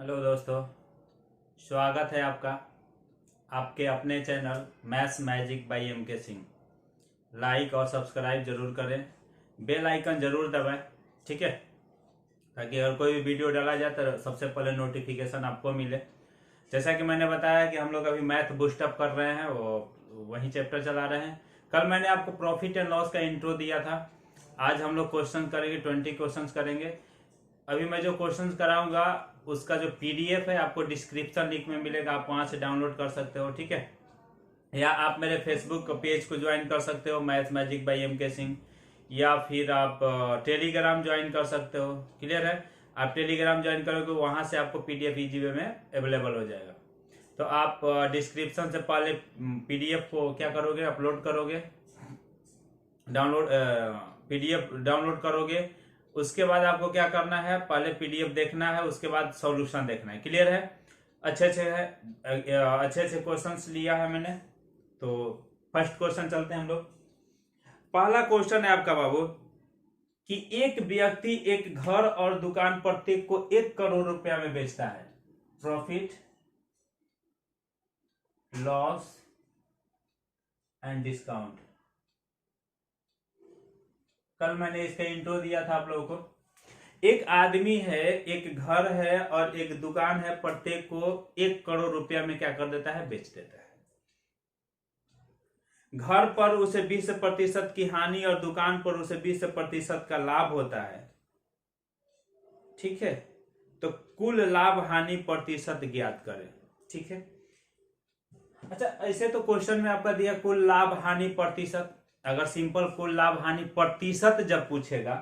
Hello दोस्तों, स्वागत है आपका आपके अपने channel maths magic by M K Singh. Like और सब्सक्राइब जरूर करें, बेल आइकन जरूर दबाएं, ठीक है, ताकि अगर कोई भी वीडियो डाला जाए तो सबसे पहले नोटिफिकेशन आपको मिले। जैसा कि मैंने बताया कि हम लोग अभी मैथ बूस्टअप कर रहे हैं, वही चैप्टर चला रहे हैं। कल मैंने आपको प्रॉफिट एंड लॉस का इंट्रो दिया था। आज हम लोग क्वेश्चन करेंगे, 20 क्वेश्चन करेंगे। अभी मैं जो क्वेश्चंस कराऊंगा उसका जो पीडीएफ है आपको डिस्क्रिप्शन लिंक में मिलेगा, आप वहां से डाउनलोड कर सकते हो, ठीक है। या आप मेरे फेसबुक पेज को ज्वाइन कर सकते हो maths magic by M K Singh, या फिर आप टेलीग्राम ज्वाइन कर सकते हो। क्लियर है? आप टेलीग्राम ज्वाइन करोगे, वहां से आपको पीडीएफ इजी वे में अवेलेबल हो जाएगा। तो आप डिस्क्रिप्शन से पहले पीडीएफ को क्या करोगे, अपलोड करोगे, डाउनलोड पीडीएफ डाउनलोड करोगे। उसके बाद आपको क्या करना है, पहले पीडीएफ देखना है, उसके बाद सॉल्यूशन देखना है। क्लियर है? अच्छे अच्छे क्वेश्चंस लिया है मैंने। तो फर्स्ट क्वेश्चन चलते हैं हम लोग। पहला क्वेश्चन है आपका बाबू कि एक व्यक्ति एक घर और दुकान प्रत्येक को 1 करोड़ रुपया में बेचता है। Profit, loss and discount. कल मैंने इसका इंट्रो दिया था आप लोगों को। एक आदमी है, एक घर है और एक दुकान है, प्रत्येक को 1 करोड़ रुपया में क्या कर देता है, बेच देता है। घर पर उसे 20% की हानि और दुकान पर उसे 20% का लाभ होता है, ठीक है। तो कुल लाभ हानि प्रतिशत ज्ञात करें, ठीक है। अच्छा, ऐसे तो क्वेश्चन में आपका दिया कुल लाभ हानि प्रतिशत। अगर सिंपल कुल लाभ हानि प्रतिशत जब पूछेगा,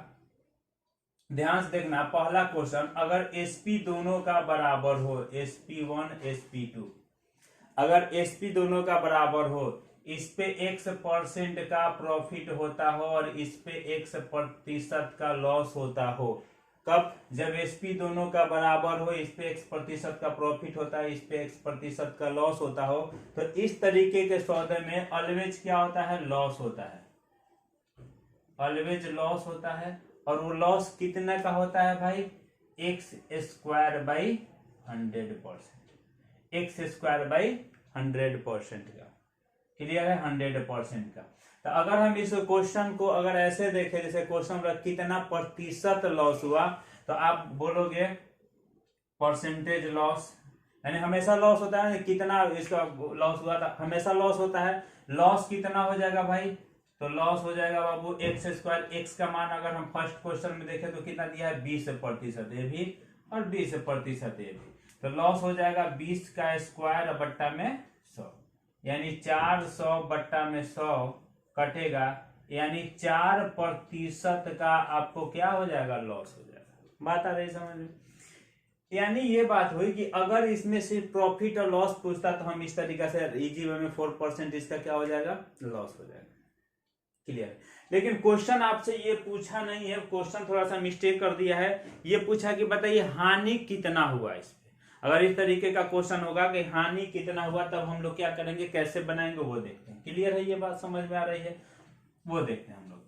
ध्यान से देखना, पहला क्वेश्चन अगर एसपी दोनों का बराबर हो, SP1 SP2, अगर एसपी दोनों का बराबर हो, इस पे X% का प्रॉफिट होता हो और इस पे X% का लॉस होता हो। कब? जब एसपी दोनों का बराबर हो, इस पे X% का प्रॉफिट होता है, इस पे X% का लॉस होता हो। तो इस तरीके के सौदे में ऑलवेज क्या होता है, लॉस होता है, ऑलवेज लॉस होता है। और वो लॉस कितने का होता है भाई, X² 100%, X² 100% का। क्लियर है? 100% का। तो अगर हम इस क्वेश्चन को अगर ऐसे देखें, जैसे क्वेश्चन कितना प्रतिशत लॉस हुआ, तो आप बोलोगे परसेंटेज लॉस, यानी हमेशा लॉस होता है। कितना इसका लॉस हुआ था, हमेशा लॉस होता है। लॉस कितना हो जाएगा भाई, तो लॉस हो जाएगा बाबू X²। X का मान अगर हम फर्स्ट क्वेश्चन में देखें तो कितना दिया है, 20% ये भी और 20% ये भी। तो लॉस हो जाएगा 20 का स्क्वायर बट्टा में 100, यानी 400 बट्टा में 100 कटेगा, यानी 4% का आपको क्या हो जाएगा, लॉस हो जाएगा। बात आ रही समझ में? यानी ये बात हुई कि अगर इसमें सिर्फ प्रॉफिट और लॉस पूछता तो हम इस तरीके से इजी वे में 4% इसका क्या हो जाएगा, लॉस हो जाएगा। क्लियर? लेकिन क्वेश्चन आपसे ये पूछा नहीं है, क्वेश्चन थोड़ा सा मिस्टेक कर दिया है। ये पूछा कि बताइए हानि कितना हुआ इस पे। अगर इस तरीके का क्वेश्चन होगा कि हानि कितना हुआ, तब हम लोग क्या करेंगे, कैसे बनाएंगे, वो देखते हैं। क्लियर है? ये बात समझ में आ रही है? वो देखते हैं हम लोग।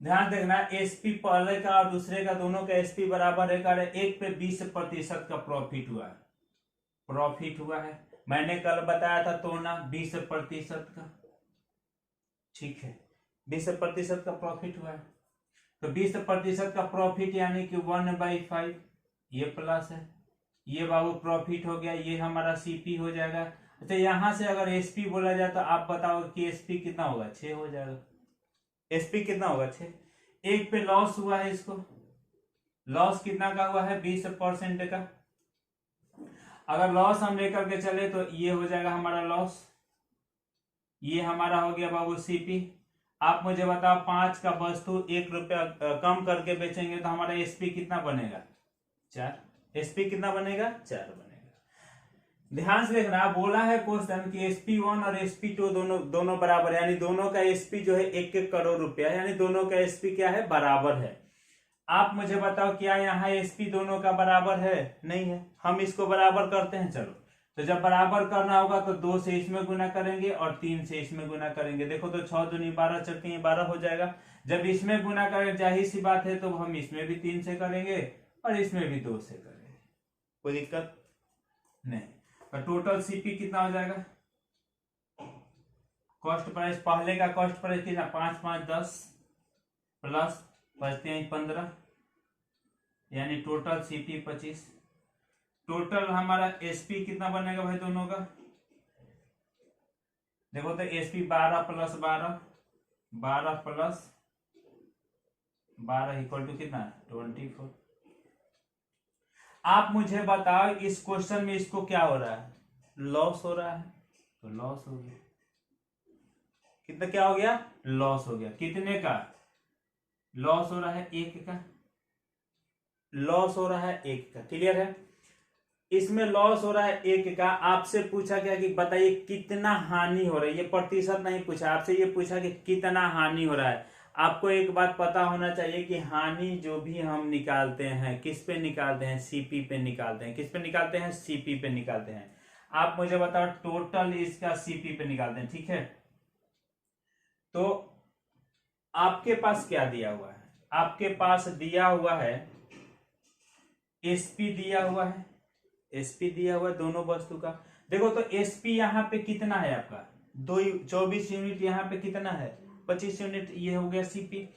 ध्यान देखना, एसपी पहले का और दूसरे का दोनों का एसपी बराबर है। एक पे 20% का प्रॉफिट हुआ है, प्रॉफिट हुआ है। मैंने कल बताया था तो ना 20% का, ठीक है, 20% का प्रॉफिट हुआ है। तो 20% का प्रॉफिट यानी कि 1/5, ये प्लस है, ये बाबू प्रॉफिट हो गया, ये हमारा सीपी हो जाएगा। अच्छा, यहां से अगर एसपी बोला जाए तो आप बताओ कि एसपी कितना होगा, 6 हो जाएगा। एसपी कितना होगा, 6। एक पे लॉस हुआ है, इसको लॉस कितना का हुआ है, 20% का। अगर लॉस हम लेकर के चले तो ये हो जाएगा हमारा लॉस, ये हमारा हो गया बाबू सीपी। आप मुझे बताओ 5 का वस्तु 1 रुपया कम करके बेचेंगे तो हमारा एसपी कितना बनेगा, 4। एसपी कितना बनेगा, 4 बनेगा। ध्यान से देखना, बोला है क्वेश्चन कि SP1 और SP2 दोनों बराबर, यानी दोनों का एसपी जो है 1 करोड़ रुपया, यानी दोनों का एसपी क्या है, बराबर है। आप मुझे बताओ क्या यहाँ एसपी दोनों का बराबर है, नहीं है। हम इसको बराबर करते हैं, चलो। तो जब बराबर करना होगा तो 2 से इसमें गुना करेंगे और 3 से इसमें गुना करेंगे। देखो तो 6 दूनी 12, चक्के 12 हो जाएगा। जब इसमें गुना करें, जाहिर सी बात है, तो हम इसमें भी 3 से करेंगे और इसमें भी 2 से करें, कोई दिक्कत नहीं। तो टोटल सीपी कितना हो जाएगा, कॉस्ट प्राइस, पहले का कॉस्ट प्राइस कितना 5 5 10 प्लस 15, यानी टोटल सीपी 25। टोटल हमारा एसपी कितना बनेगा भाई दोनों का, देखो तो SP 12 plus 12, 12 plus 12 equal to कितना 24। आप मुझे बताओ इस क्वेश्चन में इसको क्या हो रहा है, लॉस हो रहा है, तो लॉस हो गया, कितना क्या हो गया, लॉस हो गया। कितने का लॉस हो रहा है, 1 का लॉस हो रहा है, 1 का। क्लियर है, इसमें लॉस हो रहा है 1 का। आपसे पूछा क्या कि बताइए कितना हानि हो रहा है, ये प्रतिशत नहीं पूछा आपसे, ये पूछा कि कितना हानि हो रहा है। आपको एक बात पता होना चाहिए कि हानि जो भी हम निकालते हैं किस पे निकालते हैं, सीपी पे निकालते हैं। किस पे निकालते हैं, सीपी पे निकालते हैं। आप मुझे बताओ टोटल इसका सीपी पे निकालते हैं, ठीक है। तो आपके पास क्या दिया हुआ है, आपके पास दिया हुआ है एसपी दिया हुआ है, एसपी दिया हुआ है दोनों वस्तु का। देखो तो एसपी यहाँ पे कितना है आपका 24 यूनिट, यहाँ पे कितना है 25 यूनिट, ये हो गया सीपी।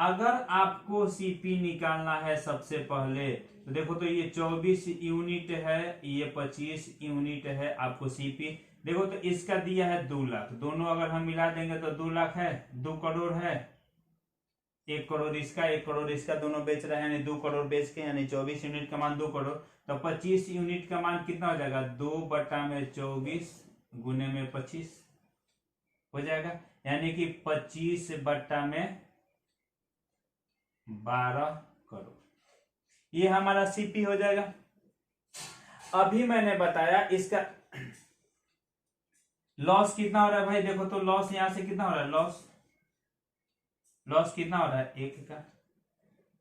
अगर आपको सीपी निकालना है सबसे पहले तो देखो तो ये 24 यूनिट है, ये 25 यूनिट है आपको सीपी। देखो तो इसका दिया है 2 लाख, दोनों अगर हम मिला देंगे तो 2 लाख है, 2 करोड़ है, 1 करोड़ इसका 1 करोड़ इसका, दोनों बेच रहे हैं यानी 2 करोड़ बेच के, यानी 24 यूनिट का मान 2 करोड़। तो 25 यूनिट का मान कितना हो जाएगा, 2/24 गुने में 25 हो जाएगा, यानी कि 25/12 करोड़, ये हमारा सीपी हो जाएगा। अभी मैंने बताया इसका लॉस कितना हो रहा है भाई, देखो तो लॉस यहां से कितना हो रहा है, लॉस कितना हो रहा है 1 का,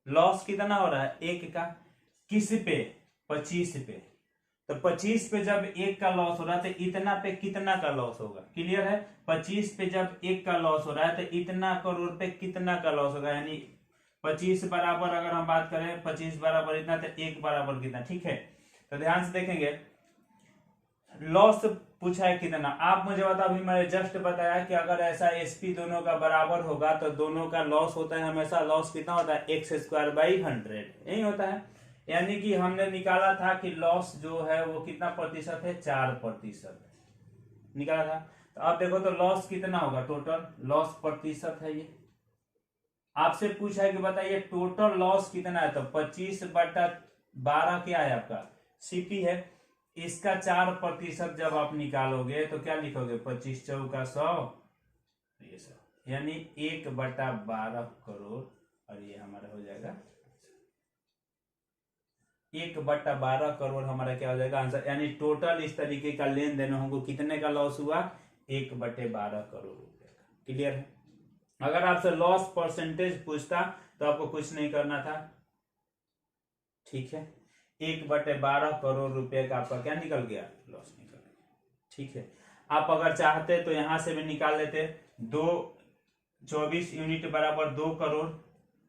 लॉस कितना हो रहा है 1 का, किस पे 25 पे। तो 25 पे जब 1 का लॉस हो रहा है तो इतना पे कितना का लॉस होगा, क्लियर है। 25 पे जब 1 का लॉस हो रहा है तो इतना करोड़ पे कितना का लॉस होगा, यानी 25 बराबर अगर हम बात करें 25 बराबर इतना तो 1 बराबर कितना, ठीक है। तो ध्यान से देखेंगे लॉस पूछा है कितना। आप मुझे बताओ, अभी मैंने जस्ट बताया कि अगर ऐसा एसपी दोनों का बराबर होगा तो दोनों का लॉस होता है हमेशा, लॉस कितना होता है x²/100, यही होता है। यानी कि हमने निकाला था कि लॉस जो है वो कितना प्रतिशत है, 4% निकाला था। तो अब देखो तो लॉस कितना होगा, टोटल लॉस प्रतिशत है ये। आपसे पूछा है कि बताइए टोटल लॉस कितना है, तो 25/12 क्या है आपका सीपी है। इसका 4% जब आप निकालोगे तो क्या लिखोगे, 25 चौका 100, ये 100, यानी 1/12 करोड़, और ये हमारा हो जाएगा 1/12 करोड़ हमारा क्या हो जाएगा आंसर। यानी टोटल इस तरीके का लेन देन हमको कितने का लॉस हुआ, 1/12 करोड़ रुपए का। क्लियर है। अगर आपसे लॉस परसेंटेज पूछता तो आपको कुछ नहीं करना था, ठीक है। 1/12 करोड़ रुपए का आपका क्या निकल गया, लॉस निकल गया, ठीक है। आप अगर चाहते तो यहां से भी निकाल लेते, 24 यूनिट बराबर 2 करोड़,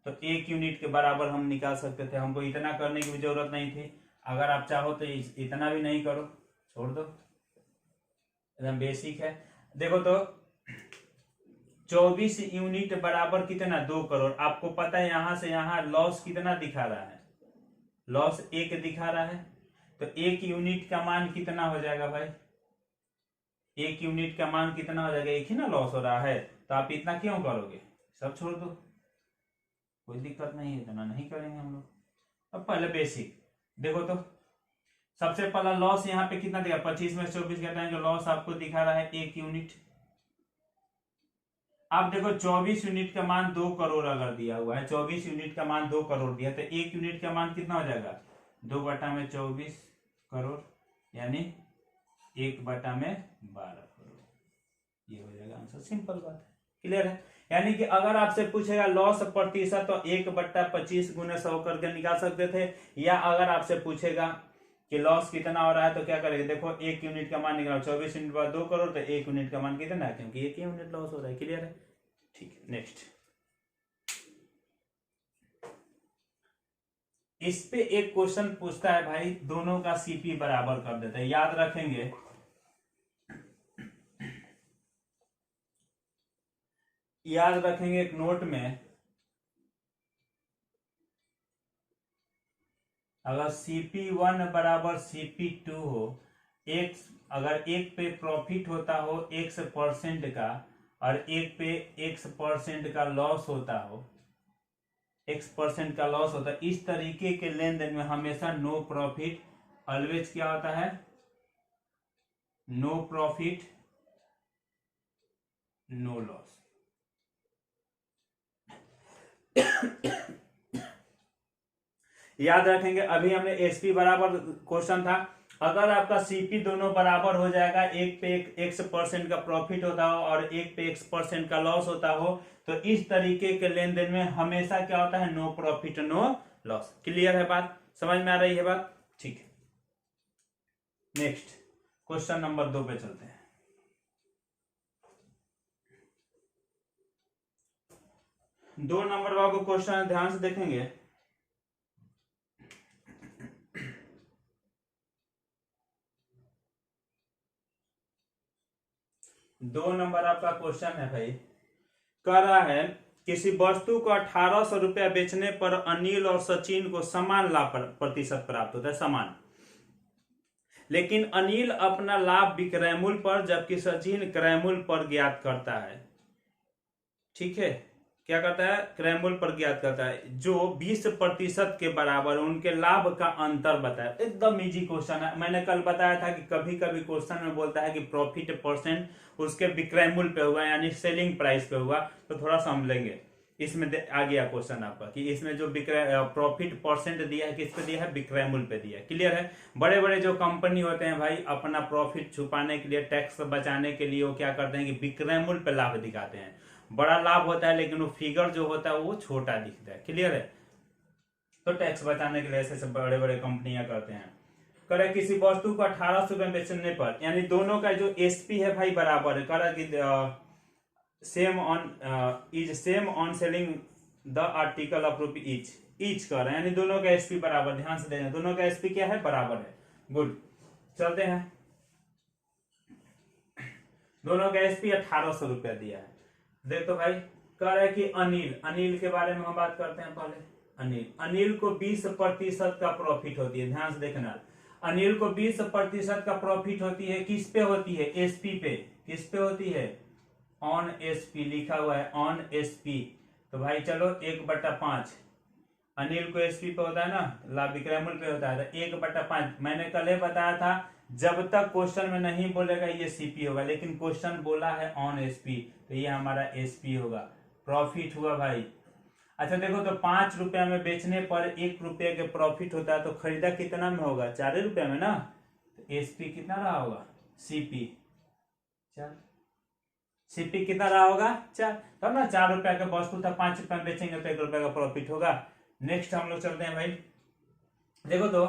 तो 1 यूनिट के बराबर हम निकाल सकते थे, हमको इतना करने की भी जरूरत नहीं थी। अगर आप चाहो तो इतना भी नहीं करो, छोड़ दो, एकदम बेसिक है। देखो तो 24 यूनिट बराबर कितना, 2 करोड़। आपको पता है यहां से यहां लॉस कितना दिखा रहा है, लॉस 1 दिखा रहा है, तो 1 यूनिट का मान कितना हो जाएगा भाई, 1 यूनिट का मान कितना हो जाएगा, 1 ही ना लॉस हो रहा है, तो आप इतना क्यों करोगे, सब छोड़ दो, कोई दिक्कत नहीं है, इतना नहीं करेंगे हम लोग। अब पहले बेसिक देखो तो सबसे पहला लॉस यहाँ पे कितना दिखा, 25 में 24 घटाएंगे, लॉस आपको दिखा रहा है 1 यूनिट। आप देखो 24 यूनिट का मान 2 करोड़ अगर दिया हुआ है, 24 यूनिट का मान 2 करोड़ दिया, तो 1 यूनिट का मान कितना हो जाएगा, 2/24 करोड़, यानी 1/12 करोड़, ये हो जाएगा आंसर। सिंपल बात है, क्लियर है। यानी कि अगर आपसे पूछेगा लॉस प्रतिशत तो 1/25 गुने 100 करके निकाल सकते थे, या अगर आपसे पूछेगा कि लॉस कितना हो रहा है तो क्या करेंगे, देखो 1 यूनिट का मान निकालो, 24 यूनिट बाद 2 करोड़, तो 1 यूनिट का मान कितना है, क्योंकि 1 यूनिट लॉस हो रहा है। क्लियर है, ठीक है। नेक्स्ट इस पे एक क्वेश्चन पूछता है भाई, दोनों का सीपी बराबर कर देता है, याद रखेंगे। याद रखेंगे एक नोट में, अगर CP1 बराबर CP2 हो, एक अगर एक पे प्रॉफिट होता हो X% का और एक पे X% का लॉस होता हो, X% का लॉस होता है, इस तरीके के लेन देन में हमेशा नो प्रॉफिट ऑलवेज क्या होता है, नो प्रॉफिट नो लॉस। याद रखेंगे, अभी हमने एसपी बराबर क्वेश्चन था, अगर आपका सीपी दोनों बराबर हो जाएगा, एक पे X% का प्रॉफिट होता हो और एक पे X% का लॉस होता हो, तो इस तरीके के लेन देन में हमेशा क्या होता है, no profit no loss. Clear है बात, समझ में आ रही है बात? ठीक है, नेक्स्ट क्वेश्चन नंबर 2 पे चलते हैं। दो नंबर बाबू क्वेश्चन ध्यान से देखेंगे। दो नंबर आपका क्वेश्चन है भाई, कह रहा है किसी वस्तु को 1800 रुपया बेचने पर अनिल और सचिन को समान लाभ प्रतिशत प्राप्त होता है, समान। लेकिन अनिल अपना लाभ विक्रय मूल्य पर जबकि सचिन क्रय मूल्य पर ज्ञात करता है। ठीक है, क्या करता है, क्रय मूल्य पर ज्ञात करता है, जो 20% के बराबर उनके लाभ का अंतर बताया। एकदम इजी क्वेश्चन है। मैंने कल बताया था कि कभी कभी क्वेश्चन में बोलता है कि प्रॉफिट परसेंट उसके विक्रय मूल्य पे हुआ, यानी सेलिंग प्राइस पे हुआ, तो थोड़ा समझेंगे। इसमें आ गया क्वेश्चन आपका कि इसमें जो विक्रय प्रॉफिट परसेंट दिया है, किस पे दिया है, विक्रय मूल्य पे दिया है। क्लियर है। बड़े बड़े जो कंपनी होते हैं भाई, अपना प्रॉफिट छुपाने के लिए, टैक्स बचाने के लिए वो क्या करते हैं कि विक्रय मूल्य पे लाभ दिखाते हैं। बड़ा लाभ होता है लेकिन वो फिगर जो होता है वो छोटा दिखता है। क्लियर है। तो टैक्स बचाने के लिए ऐसे बड़े बड़े कंपनियां करते हैं। करे किसी वस्तु को 1800 रुपए बेचने पर, यानी दोनों का जो एसपी है भाई बराबर है, करे कि same on selling the article of rupee each कर रहे हैं, यानी दोनों का एसपी बराबर। ध्यान से देना, दोनों का एसपी क्या है, बराबर है। गुड, चलते हैं। दोनों का एसपी 1800 रुपया दिया है। देख तो भाई, कह रहा है कि अनिल के बारे में हम बात करते हैं पहले। अनिल को 20% का प्रॉफिट होती है। ध्यान से देखना, अनिल को 20% का प्रॉफिट होती है। किस पे होती है, एसपी पे। किस पे होती है, ऑन एसपी लिखा हुआ है, ऑन एसपी। तो भाई चलो 1/5 अनिल को एसपी पे होता है ना, लाभ विक्रय मूल्य पे होता है, तो 1/5। मैंने कल बताया था, जब तक क्वेश्चन में नहीं बोलेगा ये सीपी होगा, लेकिन क्वेश्चन बोला है ऑन एसपी, तो ये हमारा एसपी होगा। प्रॉफिट हुआ भाई। अच्छा देखो, तो 5 रुपया में बेचने पर 1 रुपये के प्रॉफिट होता है, तो खरीदा कितना में होगा, 4 रुपया में ना। तो एसपी कितना रहा होगा, सीपी 4। सीपी कितना रहा होगा, 4। तब ना 4 रुपया का वस्तु था, 5 रुपया में बेचेंगे तो 1 रुपया का प्रॉफिट होगा। नेक्स्ट हम लोग चलते हैं भाई। देखो तो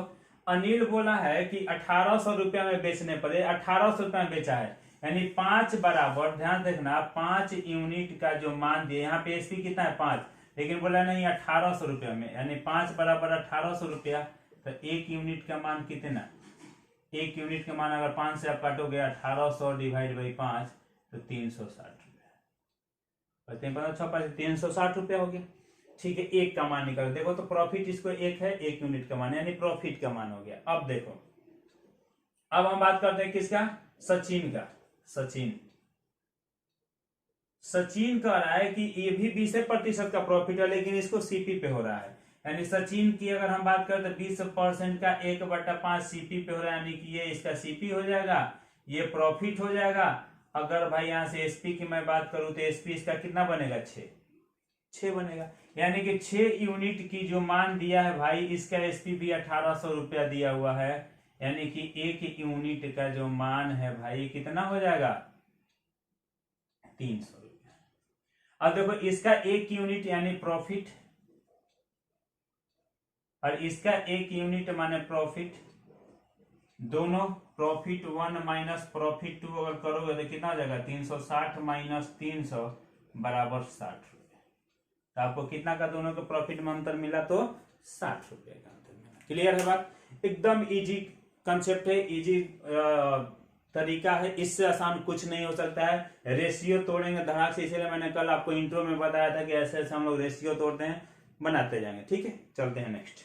अनिल बोला है कि 1800 रुपया में बेचने पर, 1800 रुपया में बेचा है, यानी 5 बराबर, ध्यान देखना, 5 यूनिट का जो मान दिया, यहाँ पे एसपी कितना है, 5, लेकिन बोला नहीं 1800 रुपया में, यानी 5 बराबर 1800 रुपया। तो 1 यूनिट का मान कितना, 1 यूनिट का मान अगर 5 से आप काटोगे, 1800 डिवाइड बाई 5, तो 360 रुपया। 360 रुपया हो गया। ठीक है, 1 का मान निकल। देखो तो प्रॉफिट इसको 1 है, 1 यूनिट का मान, यानी प्रॉफिट का मान हो गया। अब देखो, अब हम बात करते हैं किसका, सचिन का। सचिन कह रहा है कि ये भी 20% का प्रॉफिट है, लेकिन इसको सीपी पे हो रहा है। यानी सचिन की अगर हम बात करें तो 20% का 1/5 सीपी पे हो रहा है, यानी कि ये इसका सीपी हो जाएगा, ये प्रॉफिट हो जाएगा। अगर भाई यहां से एसपी की मैं बात करूं तो एसपी इसका कितना बनेगा, 6 बनेगा। यानी कि 6 यूनिट की जो मान दिया है भाई, इसका एसपी भी 1800 रुपया दिया हुआ है, यानी कि 1 यूनिट का जो मान है भाई कितना हो जाएगा, 300 रुपया। अब देखो, इसका 1 यूनिट यानी प्रॉफिट, और इसका 1 यूनिट माने प्रॉफिट। दोनों प्रॉफिट 1 माइनस प्रॉफिट 2 अगर करोगे तो कितना हो जाएगा, 360 माइनस 300 बराबर 60 रुपया। तो आपको कितना का दोनों के प्रॉफिट में अंतर मिला? तो 60 रुपए का अंतर मिला। क्लियर है बात? एकदम इजी कंसेप्ट है, इजी तरीका है, इससे आसान कुछ नहीं हो सकता है। रेशियो तोड़ेंगे धड़ाक से, इसीलिए मैंने कल आपको इंट्रो में बताया था कि ऐसे ऐसे हम लोग रेशियो तोड़ते हैं, बनाते जाएंगे। ठीक है, चलते हैं next,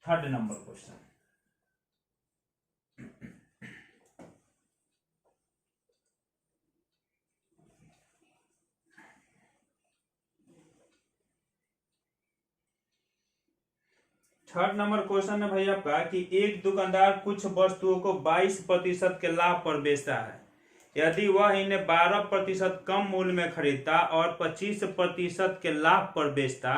third number question. Third number question है भाई आपका कि एक दुकानदार कुछ वस्तुओं को 22% के लाभ पर बेचता है। यदि वह इन्हें 12% कम मूल्य में खरीदता और 25% के लाभ पर बेचता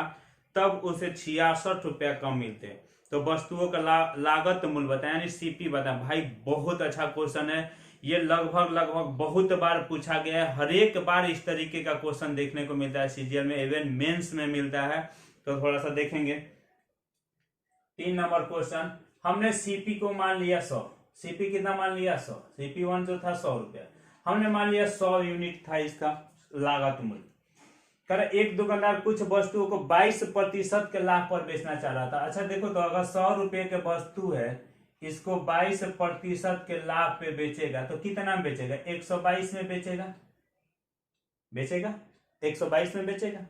तब उसे 66 रुपया कम मिलते। तो वस्तुओं का लागत मूल्य बताया, यानी सीपी बताया। भाई बहुत अच्छा क्वेश्चन है ये, लगभग बहुत बार पूछा गया है। हर एक बार इस तरीके का क्वेश्चन देखने को मिलता है सीजीएल में, इवन मेंस में मिलता है। तो थोड़ा सा देखेंगे। 3 नंबर क्वेश्चन, हमने सीपी को मान लिया 100। सीपी कितना मान लिया? 100। सीपी 1 जो था 100 रुपया, हमने मान लिया 100 यूनिट था इसका लागत मूल्य। कर एक दुकानदार कुछ वस्तुओं को 22% के लाभ पर बेचना चाह रहा था। अच्छा देखो, तो अगर 100 रुपये के वस्तु है, इसको 22% के लाभ पे बेचेगा तो कितना में बेचेगा? 122 में बेचेगा, 122 में बेचेगा।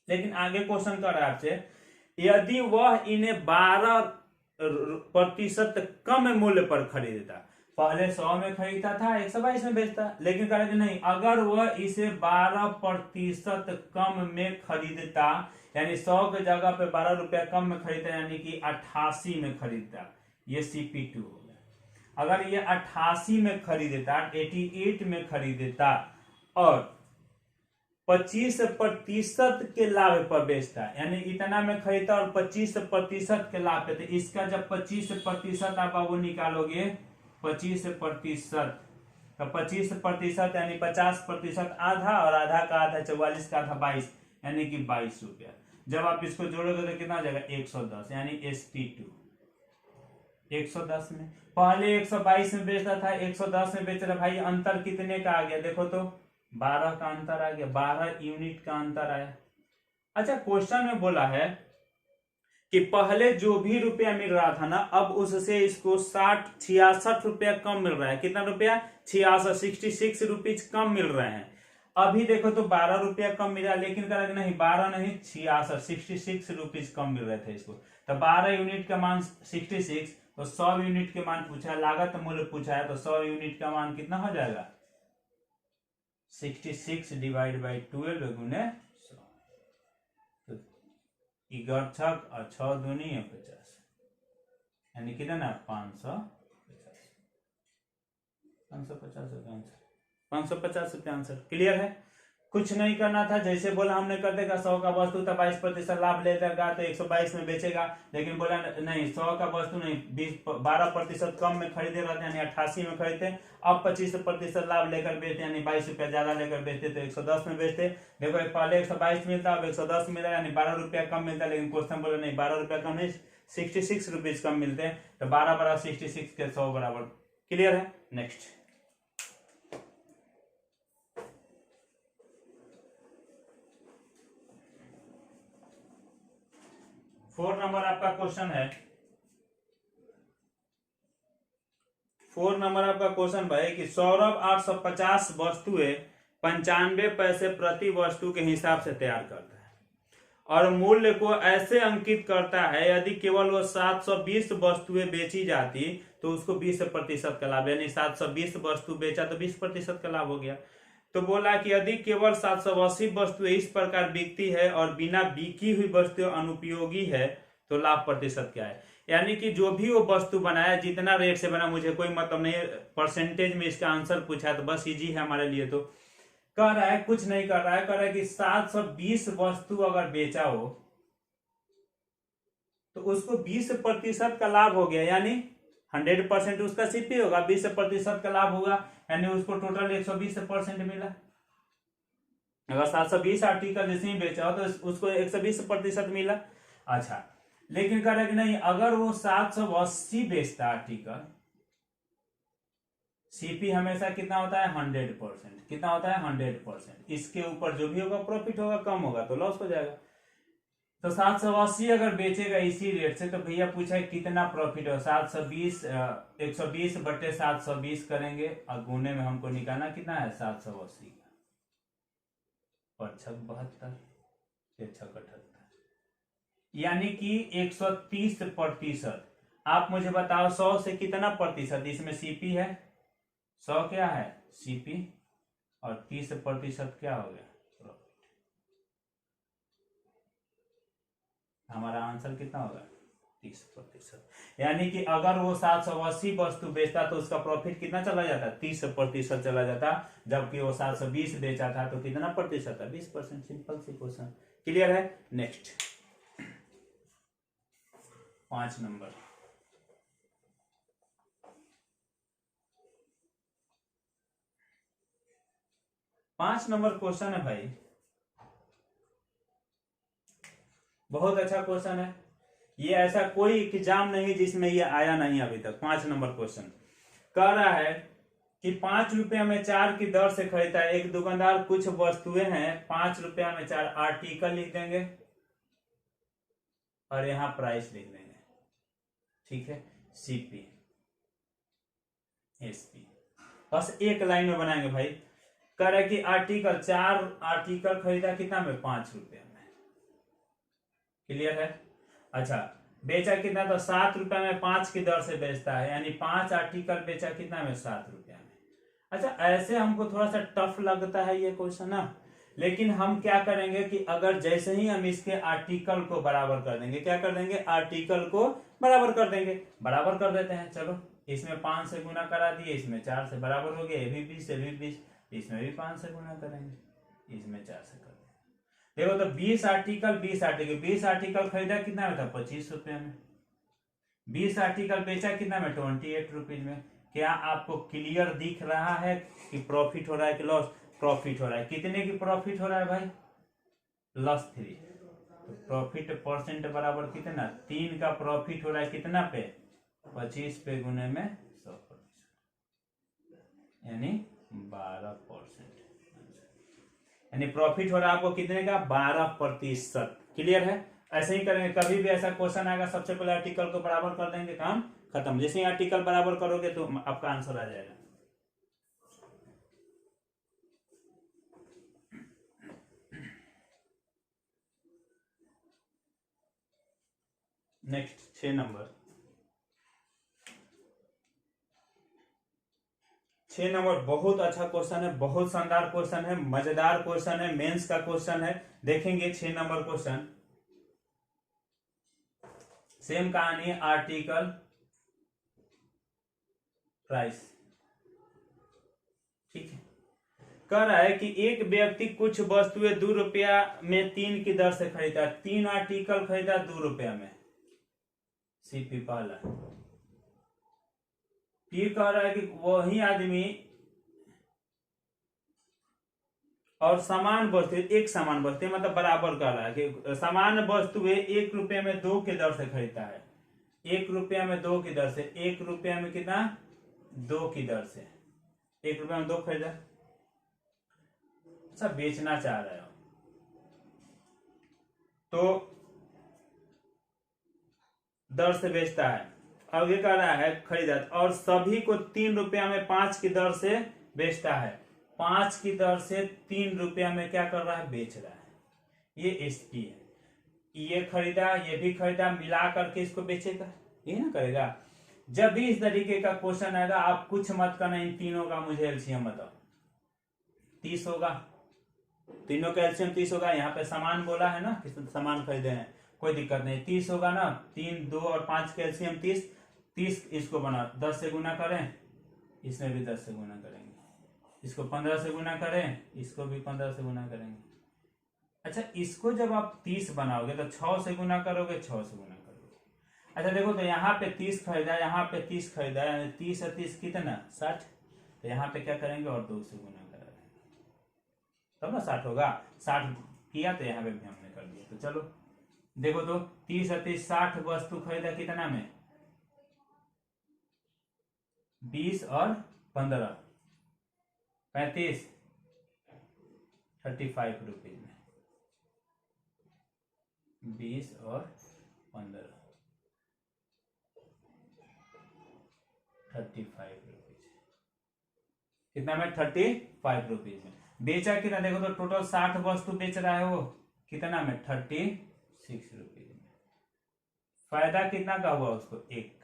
लेकिन आगे क्वेश्चन कर रहा है आपसे, यदि वह इन्हें 12% कम मूल्य पर खरीदता, पहले 100 में खरीदता था 122 में बेचता, लेकिन कह रहे कि नहीं, अगर वह इसे 12% कम में खरीदता, यानी 100 के जगह पे 12 रुपया कम में खरीदता, यानी कि 88 में खरीदता, ये CP2 हो गया। अगर ये 88 में खरीदता, 88 में खरीदता और 25% के लाभ पर बेचता, यानी इतना में खरीदता और 25% के लाभ पे, तो इसका जब 25% आप वो निकालोगे, 25%, तो 25% यानी 50% आधा, और आधा का आधा 44 का आधा 22, यानी कि 22 रुपया। जब आप इसको जोड़ोगे तो कितना हो जाएगा? 110, यानी SP2 110 में। पहले 122 में बेचता था, 110 में बेच रहा। भाई अंतर कितने का आ गया? देखो तो 12 का अंतर आ गया, 12 यूनिट का अंतर आया। अच्छा, क्वेश्चन में बोला है कि पहले जो भी रुपया मिल रहा था ना, अब उससे इसको 66 रुपया कम मिल रहा है। कितना रुपया? 66 रुपीज कम मिल रहे हैं। अभी देखो तो 12 रुपया कम मिला, लेकिन कह नहीं 12 नहीं 66 रुपीज कम मिल रहे थे इसको। तो 12 यूनिट का मान 66, तो 100 यूनिट के मान पूछा है, लागत मूल्य पूछा है, तो 100 यूनिट का मान कितना हो जाएगा? 66 डिवाइड बाई 12 गुने 100, तो 11 और 6 दूनी है 50, यानी कितना? 550, 550 रुपये आंसर, 550 रुपये आंसर। क्लियर है? कुछ नहीं करना था, जैसे बोला हमने कर देगा। 100 का वस्तु था, 22% लाभ ले लेगा तो 122 में बेचेगा, लेकिन बोला नहीं 100 का वस्तु नहीं, 12% कम में खरीदे रहते, यानी 88 में खरीदते। अब 25% लाभ लेकर बेचते, यानी 22 रुपया ज्यादा लेकर बेचते तो 110 में बेचते। देखो पहले 122 मिलता, अब 110 मिला, यानी 12 रुपया कम मिलता, लेकिन क्वेश्चन बोला नहीं 12 रुपया कम नहीं, 66 रुपीज कम मिलते हैं, तो 12 बराबर 66 के 100 बराबर। क्लियर है? नेक्स्ट, 4 नंबर आपका क्वेश्चन है। 4 नंबर आपका क्वेश्चन भाई कि सौरभ 850 वस्तुएं 95 पैसे प्रति वस्तु के हिसाब से तैयार करता है और मूल्य को ऐसे अंकित करता है, यदि केवल वो 720 वस्तुएं बेची जाती तो उसको 20% का लाभ, यानी 720 वस्तु बेचा तो 20% का लाभ हो गया। तो बोला कि यदि केवल 780 वस्तुएं इस प्रकार बिकती है और बिना बिकी हुई वस्तुएं अनुपयोगी है तो लाभ प्रतिशत क्या है? यानी कि जो भी वो वस्तु बनाया, जितना रेट से बना मुझे कोई मतलब नहीं, परसेंटेज में इसका आंसर पूछा है तो बस इजी है हमारे लिए। तो कह रहा है, कुछ नहीं कर रहा है, कह रहा है कि 720 वस्तु अगर बेचा हो तो उसको 20% का लाभ हो गया, यानी 100% उसका सीपी होगा, 20% का लाभ होगा, यानी उसको टोटल 120% मिला। अगर 720 आर्टिकल जैसे ही बेचा हो तो उसको 120% मिला। अच्छा, लेकिन कह रहा है कि नहीं, अगर वो 780 बेचता आर्टिकल, सीपी हमेशा कितना होता है 100%, कितना होता है 100%। इसके ऊपर जो भी होगा प्रॉफिट होगा, कम होगा तो लॉस हो जाएगा। तो 780 अगर बेचेगा इसी रेट से तो भैया पूछा है कितना प्रॉफिट हो, 720 120 बटे 720 करेंगे और गुने में हमको निकालना कितना है 780 का, और 72 78, यानी कि 130%। आप मुझे बताओ 100 से कितना प्रतिशत, इसमें सीपी है 100 क्या है सीपी, और 30% क्या हो गया प्रॉफिट। हमारा आंसर कितना होगा 30%। यानी कि अगर वो 780 वस्तु बेचता तो उसका प्रॉफिट कितना चला जाता 30% चला जाता, जबकि वो 720 बेचा था तो कितना प्रतिशत है 20%। सिंपल सी क्वेश्चन, क्लियर है। नेक्स्ट 5 नंबर, 5 नंबर क्वेश्चन है भाई, बहुत अच्छा क्वेश्चन है। ये ऐसा कोई एग्जाम नहीं जिसमें ये आया नहीं अभी तक। 5 नंबर क्वेश्चन कह रहा है कि 5 रुपया में 4 की दर से खरीदता है एक दुकानदार, कुछ वस्तुएं हैं 5 रुपया में 4, आर्टिकल लिख देंगे और यहां प्राइस लिख देंगे, ठीक है। सीपी एसपी बस एक लाइन में बनाएंगे भाई। कह रहा है कि आर्टिकल 4 आर्टिकल खरीदा कितना में 5 रुपया में, क्लियर है। अच्छा बेचा कितना, तो 7 रुपया में 5 की दर से बेचता है, यानी 5 आर्टिकल बेचा कितना में 7 रुपया में। अच्छा ऐसे हमको थोड़ा सा टफ लगता है ये क्वेश्चन ना, लेकिन हम क्या करेंगे कि अगर जैसे ही हम इसके आर्टिकल को बराबर कर देंगे, क्या कर देंगे आर्टिकल को बराबर कर देंगे, बराबर कर देते हैं। चलो इसमें 5 से गुना करा दिए, इसमें 4 से बराबर हो गया, ये भी 20 से भी 20, इसमें भी 5 से गुना करेंगे, इसमें 4 से कर देंगे। देखो तो 20 आर्टिकल 20 आर्टिकल खरीदा कितना में था 25 रुपये में, 20 आर्टिकल बेचा कितना में 28 रुपीज में। क्या आपको क्लियर दिख रहा है कि प्रॉफिट हो रहा है कि लॉस? प्रॉफिट हो रहा है। कितने की प्रॉफिट हो रहा है भाई? +3। तो प्रॉफिट परसेंट बराबर कितना, 3 का प्रॉफिट हो रहा है कितना पे 25 पे गुने में 100%, यानी 12%, यानी प्रॉफिट हो रहा है आपको कितने का 12%। क्लियर है। ऐसे ही करेंगे, कभी भी ऐसा क्वेश्चन आएगा सबसे पहले आर्टिकल को बराबर कर देंगे, काम खत्म। जैसे ही आर्टिकल बराबर करोगे तो आपका आंसर आ जाएगा। नेक्स्ट 6 नंबर, 6 नंबर बहुत अच्छा क्वेश्चन है, बहुत शानदार क्वेश्चन है, मजेदार क्वेश्चन है, मेंस का क्वेश्चन है। देखेंगे 6 नंबर क्वेश्चन, सेम कहानी है, आर्टिकल प्राइस, ठीक है। कह रहा है कि एक व्यक्ति कुछ वस्तुएं 2 रुपया में 3 की दर से खरीदा, 3 आर्टिकल खरीदा 2 रुपया में, सीपी पहला। फिर कह रहा है कि वही आदमी और समान वस्तु, एक समान वस्तु मतलब बराबर कर रहा है कि समान वस्तुएं 1 रुपये में 2 की दर से खरीदता है, 1 रुपया में 2 की दर से, 1 रुपया में कितना 2 की दर से, 1 रुपया में 2 खरीदा। अच्छा बेचना चाह रहे हो तो दर से बेचता है, अब ये कह रहा है खरीदा, और सभी को 3 रुपया में 5 की दर से बेचता है, 5 की दर से 3 रुपया में क्या कर रहा है बेच रहा है। ये एसपी है, ये खरीदा ये भी खरीदा, मिला करके इसको बेचेगा, ये ना करेगा। जब भी इस तरीके का क्वेश्चन आएगा आप कुछ मत करना, इन तीनों का मुझे एलसीएम बताओ। 30 होगा, तीनों का एलसीएम 30 होगा। यहाँ पे सामान बोला है ना, किस सामान खरीदे हैं, कोई दिक्कत नहीं, 30 होगा ना। 3 2 और 5 का एलसीएम 30, 30 इसको बना 10 से गुना करें, इसमें भी 10 से गुना करेंगे, इसको 15 से गुना करें, इसको भी 15 से गुना करेंगे। अच्छा इसको जब आप 30 बनाओगे तो 6 से गुना करोगे, 6 से गुना करोगे। अच्छा देखो तो यहाँ पे 30 खरीदा, यहाँ पे 30 खरीदा, यानी 30 और 30 कितना 60, तो यहाँ पे क्या करेंगे और 2 से गुना करा देंगे, तब ना 60 होगा। 60 किया तो यहाँ पे भी हमने कर दिया। तो चलो देखो तो 30 और 30 60 वस्तु खरीदा कितना में 20 और 15, 35, 35 रुपीज में 20 और 15, 35 रुपीज। कितना में? 35 रुपीज में बेचा। कितना देखो तो टोटल 60 वस्तु बेच रहा है वो, कितना में? 36 रुपीज में। फायदा कितना का हुआ उसको? 1 का।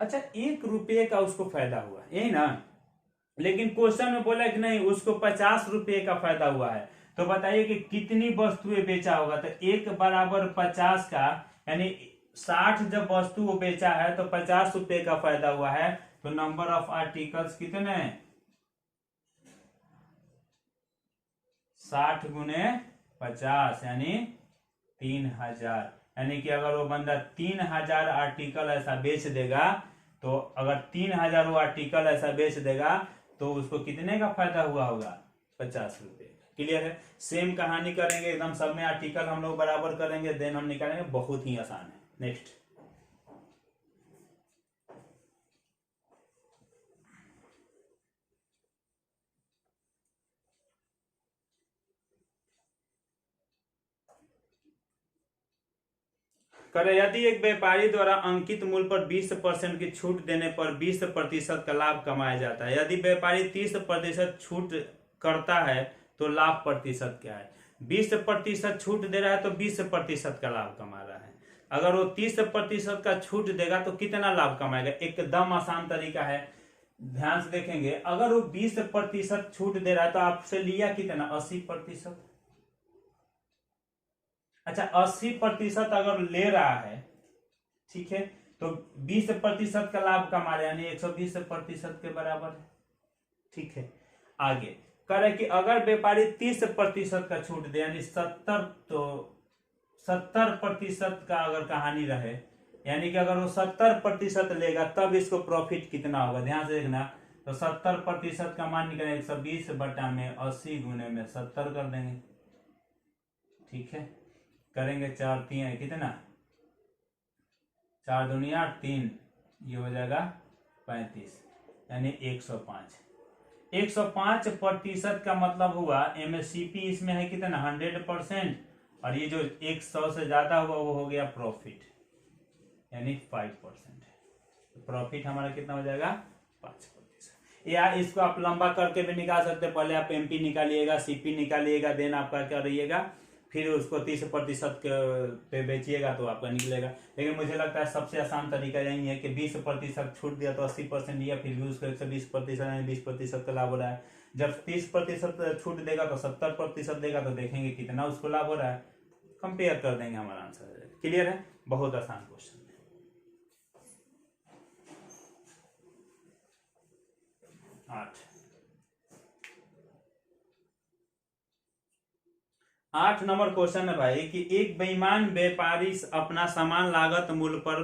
अच्छा, 1 रुपये का उसको फायदा हुआ, यही ना? लेकिन क्वेश्चन में बोला कि नहीं, उसको 50 रुपये का फायदा हुआ है। तो बताइए कि कितनी वस्तुएं बेचा होगा? तो 1 बराबर 50 का, यानी 60 जब वस्तु वो बेचा है तो 50 रुपये का फायदा हुआ है। तो नंबर ऑफ आर्टिकल्स कितने? 60 गुने 50 यानी 3000। यानी कि अगर वो बंदा 3000 आर्टिकल ऐसा बेच देगा, तो अगर 3000 वो आर्टिकल ऐसा बेच देगा तो उसको कितने का फायदा हुआ होगा? 50 रुपये। क्लियर है? सेम कहानी करेंगे एकदम, सब में आर्टिकल हम लोग बराबर करेंगे, देन हम निकालेंगे। बहुत ही आसान है। नेक्स्ट, करें। यदि एक व्यापारी द्वारा अंकित मूल्य पर 20% की छूट देने पर 20% का लाभ कमाया जाता है। यदि व्यापारी 30% छूट करता है तो लाभ प्रतिशत क्या है? 20% छूट दे रहा है तो 20% का लाभ कमा रहा है। अगर वो 30% का छूट देगा तो कितना लाभ कमाएगा? एकदम आसान तरीका है, ध्यान से देखेंगे। अगर वो 20% छूट दे रहा है तो आपसे लिया कितना? 80%। अच्छा, 80% अगर ले रहा है, ठीक है, तो 20% का लाभ कमा रहे, यानी 120% के बराबर है। ठीक है, आगे करे कि अगर व्यापारी 30% का छूट दे, यानी 70% का अगर कहानी रहे, यानी कि अगर वो 70% लेगा तब इसको प्रॉफिट कितना होगा? ध्यान से देखना। तो 70% का मान निकलेगा 120 बटा में 80 गुने में 70 कर देंगे। ठीक है, करेंगे 4 3 कितना? 4 दूनी 8, 3, ये हो जाएगा 35, यानी 105। 105% का मतलब हुआ एमएससीपी इसमें है कितना? 100%। और ये जो 100 से ज्यादा हुआ वो हो गया प्रॉफिट, यानी 5%। प्रॉफिट हमारा कितना हो जाएगा? 5%। या इसको आप लंबा करके भी निकाल सकते हैं। पहले आप एमपी निकालिएगा, सीपी निकालिएगा, देन आपका क्या रहिएगा, फिर उसको 30% पे बेचिएगा तो आपका निकलेगा। लेकिन मुझे लगता है सबसे आसान तरीका यही है कि 20% छूट दिया तो 80% लिया, फिर भी उसको 120% यानी 20% का लाभ हो रहा है। जब 30% छूट देगा तो 70% देगा, तो देखेंगे कितना उसको लाभ हो रहा है, कंपेयर कर देंगे, हमारा आंसर। क्लियर है? बहुत आसान क्वेश्चन है। 8 नंबर क्वेश्चन है भाई कि एक बेईमान व्यापारी अपना सामान लागत मूल्य पर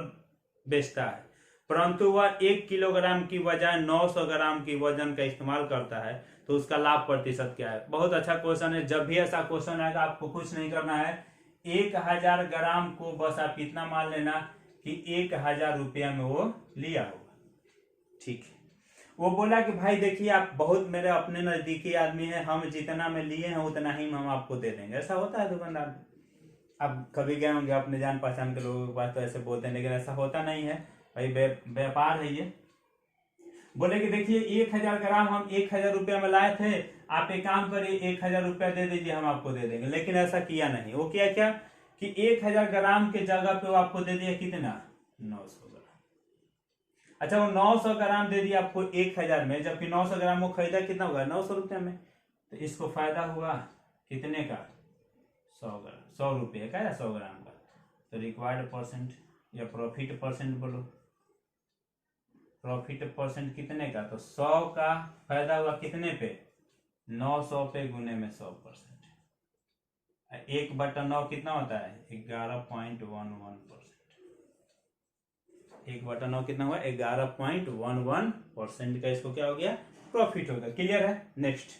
बेचता है, परंतु वह 1 किलोग्राम की बजाय 900 ग्राम की वजन का इस्तेमाल करता है, तो उसका लाभ प्रतिशत क्या है? बहुत अच्छा क्वेश्चन है। जब भी ऐसा क्वेश्चन आएगा आपको कुछ नहीं करना है, 1000 ग्राम को बस आप इतना मान लेना कि 1000 रुपया में वो लिया होगा। ठीक है, वो बोला कि भाई देखिए आप बहुत मेरे अपने नजदीकी आदमी हैं, हम जितना में लिए हैं उतना ही हम आपको दे देंगे। ऐसा होता है दुकानदार? आप कभी गए होंगे अपने जान पहचान के लोगों के पास तो ऐसे बोलते हैं, लेकिन ऐसा होता नहीं है भाई, व्यापार है ये। बोले कि देखिए 1000 ग्राम हम 1000 रुपया में लाए थे, आप एक काम करिए 1000 रुपया दे दीजिए, हम आपको दे देंगे। लेकिन ऐसा किया नहीं। वो क्या कि 1000 ग्राम के जगह पे वो आपको दे दिया कितना? 900 ग्राम। अच्छा, वो 900 ग्राम दे दिया आपको 1000 में, जबकि 900 ग्राम वो खरीदा कितना होगा? 900 रुपया में। तो इसको फायदा हुआ कितने का? 100 ग्राम, 100 रुपये का या 100 ग्राम का। तो रिक्वायर्ड परसेंट या प्रॉफिट परसेंट बोलो, प्रॉफिट परसेंट कितने का? तो 100 का फायदा हुआ कितने पे? 900 पे गुने में 100%। 1/9 कितना होता है? 11.11%। 1/9 कितना हुआ? 11.11% का इसको क्या हो गया? प्रॉफिट हो गया। क्लियर है? नेक्स्ट,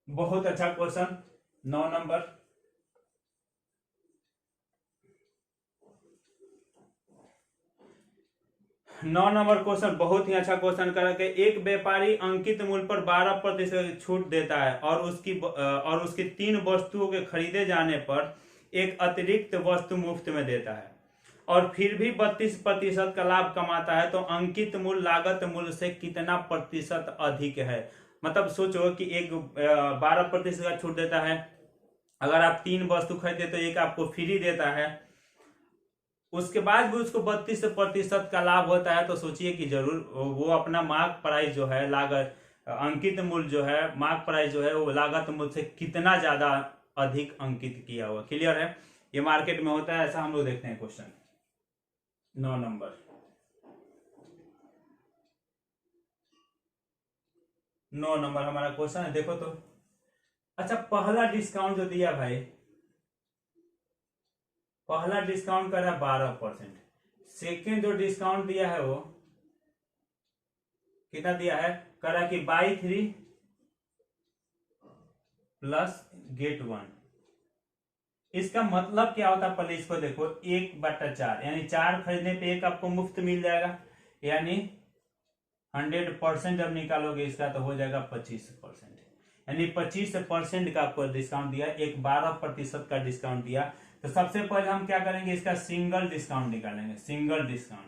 बहुत अच्छा क्वेश्चन, 9 नंबर। 9 नंबर क्वेश्चन बहुत ही अच्छा क्वेश्चन करा कि एक व्यापारी अंकित मूल्य पर 12% छूट देता है और उसकी 3 वस्तुओं के खरीदे जाने पर एक अतिरिक्त वस्तु मुफ्त में देता है और फिर भी 32% का लाभ कमाता है, तो अंकित मूल्य लागत मूल्य से कितना प्रतिशत अधिक है। मतलब सोचो कि एक 12% का छूट देता है, अगर आप 3 वस्तु खरीदे तो एक आपको फ्री देता है, उसके बाद भी उसको 32% का लाभ होता है, तो सोचिए कि जरूर वो अपना मार्क प्राइस जो है, लागत अंकित मूल्य जो है, मार्क प्राइस जो है वो लागत मूल्य से कितना ज्यादा अधिक अंकित किया हुआ। क्लियर है, ये मार्केट में होता है ऐसा। हम लोग देखते हैं क्वेश्चन 9 नंबर। 9 नंबर हमारा क्वेश्चन है, देखो तो। अच्छा, पहला डिस्काउंट जो दिया भाई, पहला डिस्काउंट कर रहा है 12%। सेकेंड जो डिस्काउंट दिया है वो कितना दिया है, कर रहा है कि बाई 3 प्लस गेट 1। इसका मतलब क्या होता है, पहले इसको देखो, 1/4 यानी 4 खरीदने पे एक आपको मुफ्त मिल जाएगा, यानी 100% जब निकालोगे इसका तो हो जाएगा 25%, यानी 25% का आपको डिस्काउंट दिया, एक 12% का डिस्काउंट दिया। तो सबसे पहले हम क्या करेंगे, इसका सिंगल डिस्काउंट निकालेंगे, सिंगल डिस्काउंट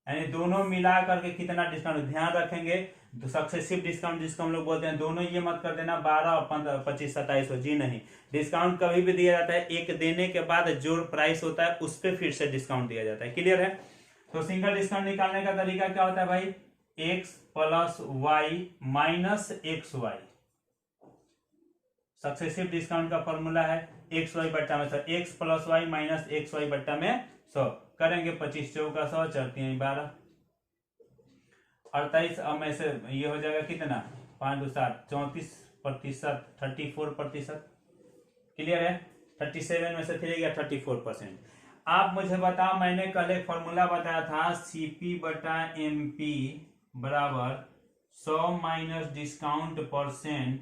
यानी दोनों मिला करके कितना डिस्काउंट, ध्यान रखेंगे तो सक्सेसिव डिस्काउंट जिसको हम लोग बोलते हैं, दोनों ये मत कर देना 12 और 15, 25, 27 हो, जी नहीं। डिस्काउंट कभी भी दिया जाता है, एक देने के बाद जो प्राइस होता है उस पर फिर से डिस्काउंट दिया जाता है। क्लियर है, तो सिंगल डिस्काउंट निकालने का तरीका क्या होता है भाई, x plus y minus x y. Successive discount का फॉर्मूला है एक्स वाई बट्टा में 100, x plus y minus x y बट्टा में 100 करेंगे, 25 चौका 100, 4 3 12, 28। अब में से ये हो जाएगा कितना, 5 2 7, 34%, 34%। क्लियर है, 37 में से फिर गया 34%। आप मुझे बताओ, मैंने कल एक फॉर्मूला बताया था, सीपी बटा एमपी बराबर 100 माइनस डिस्काउंट परसेंट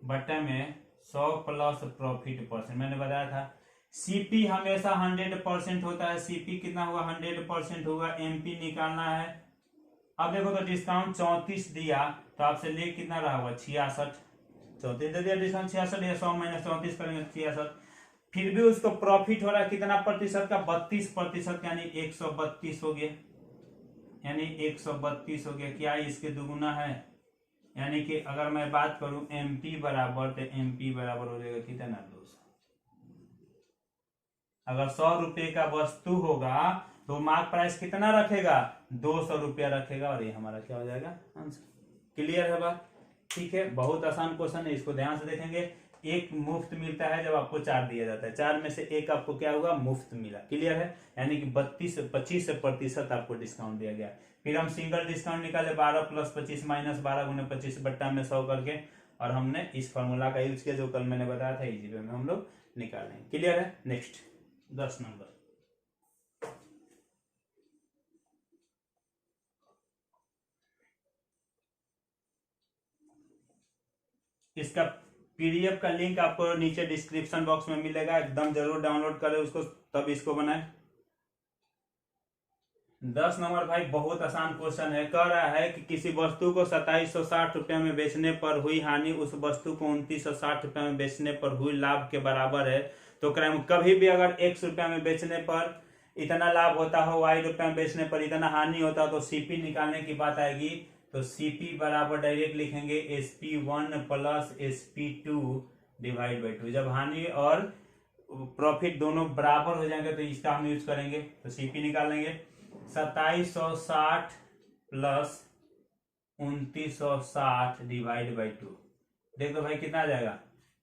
बटे में 100 प्लस प्रॉफिट परसेंट। मैंने बताया था सीपी हमेशा 100% होता है, सीपी कितना हुआ, 100% होगा, एमपी निकालना है। अब देखो तो डिस्काउंट 34 दिया, तो आपसे ले कितना रहा हुआ, 66, 34 दे दिया डिस्काउंट 66, या 100 माइनस 34 करेंगे 66। फिर भी उसको प्रॉफिट हो रहा है कितना प्रतिशत का, 32%, यानी 132 हो गया, यानी 132 हो गया। क्या इसके दुगुना है, यानी कि अगर मैं बात करूं एमपी बराबर, तो एमपी बराबर हो जाएगा कितना, 200। अगर 100 रुपए का वस्तु होगा तो मार्क प्राइस कितना रखेगा, 200 रुपया रखेगा, और ये हमारा क्या हो जाएगा, आंसर। क्लियर है बात, ठीक है, बहुत आसान क्वेश्चन है, इसको ध्यान से देखेंगे। एक मुफ्त मिलता है जब आपको 4 दिया जाता है, 4 में से एक आपको क्या होगा, मुफ्त मिला। क्लियर है, यानी कि 25% आपको डिस्काउंट दिया गया। फिर हम सिंगल डिस्काउंट निकाले, 12 प्लस 25 माइनस 12 गुने 25 बट्टा में 100 करके, और हमने इस फॉर्मूला का यूज किया जो कल मैंने बताया था, इजी वे में हम लोग निकालेंगे। क्लियर है, नेक्स्ट 10 नंबर। इसका पीडीएफ का लिंक आपको नीचे डिस्क्रिप्शन बॉक्स में मिलेगा, एकदम जरूर डाउनलोड करें उसको, तब इसको बनाए। 10 नंबर भाई बहुत आसान क्वेश्चन है, कह रहा है कि किसी वस्तु को 2760 रुपये में बेचने पर हुई हानि उस वस्तु को 2960 रुपये में बेचने पर हुई लाभ के बराबर है। तो कभी भी अगर x रुपया में बेचने पर इतना लाभ होता हो, y रुपया में बेचने पर इतना हानि होता हो, तो सीपी निकालने की बात आएगी। तो सीपी बराबर डायरेक्ट लिखेंगे SP1 plus SP2 divide by 2। जब हानि और प्रॉफिट दोनों बराबर हो जाएंगे तो इसका हम यूज करेंगे, तो सीपी निकालेंगे 2760 प्लस 2960 डिवाइड बाई 2। देख दो भाई कितना आ जाएगा,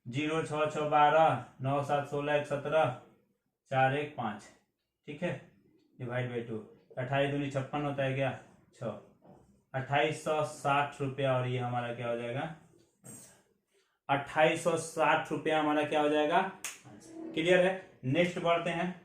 0 6 6 12, 9 7 16 1 17, 4 1 5, ठीक है, डिवाइड बाई 2। 28 दूनी 56 होता है क्या, 6, 2860 रुपया, और ये हमारा क्या हो जाएगा, 2860 रुपया हमारा क्या हो जाएगा। क्लियर है, नेक्स्ट बढ़ते हैं।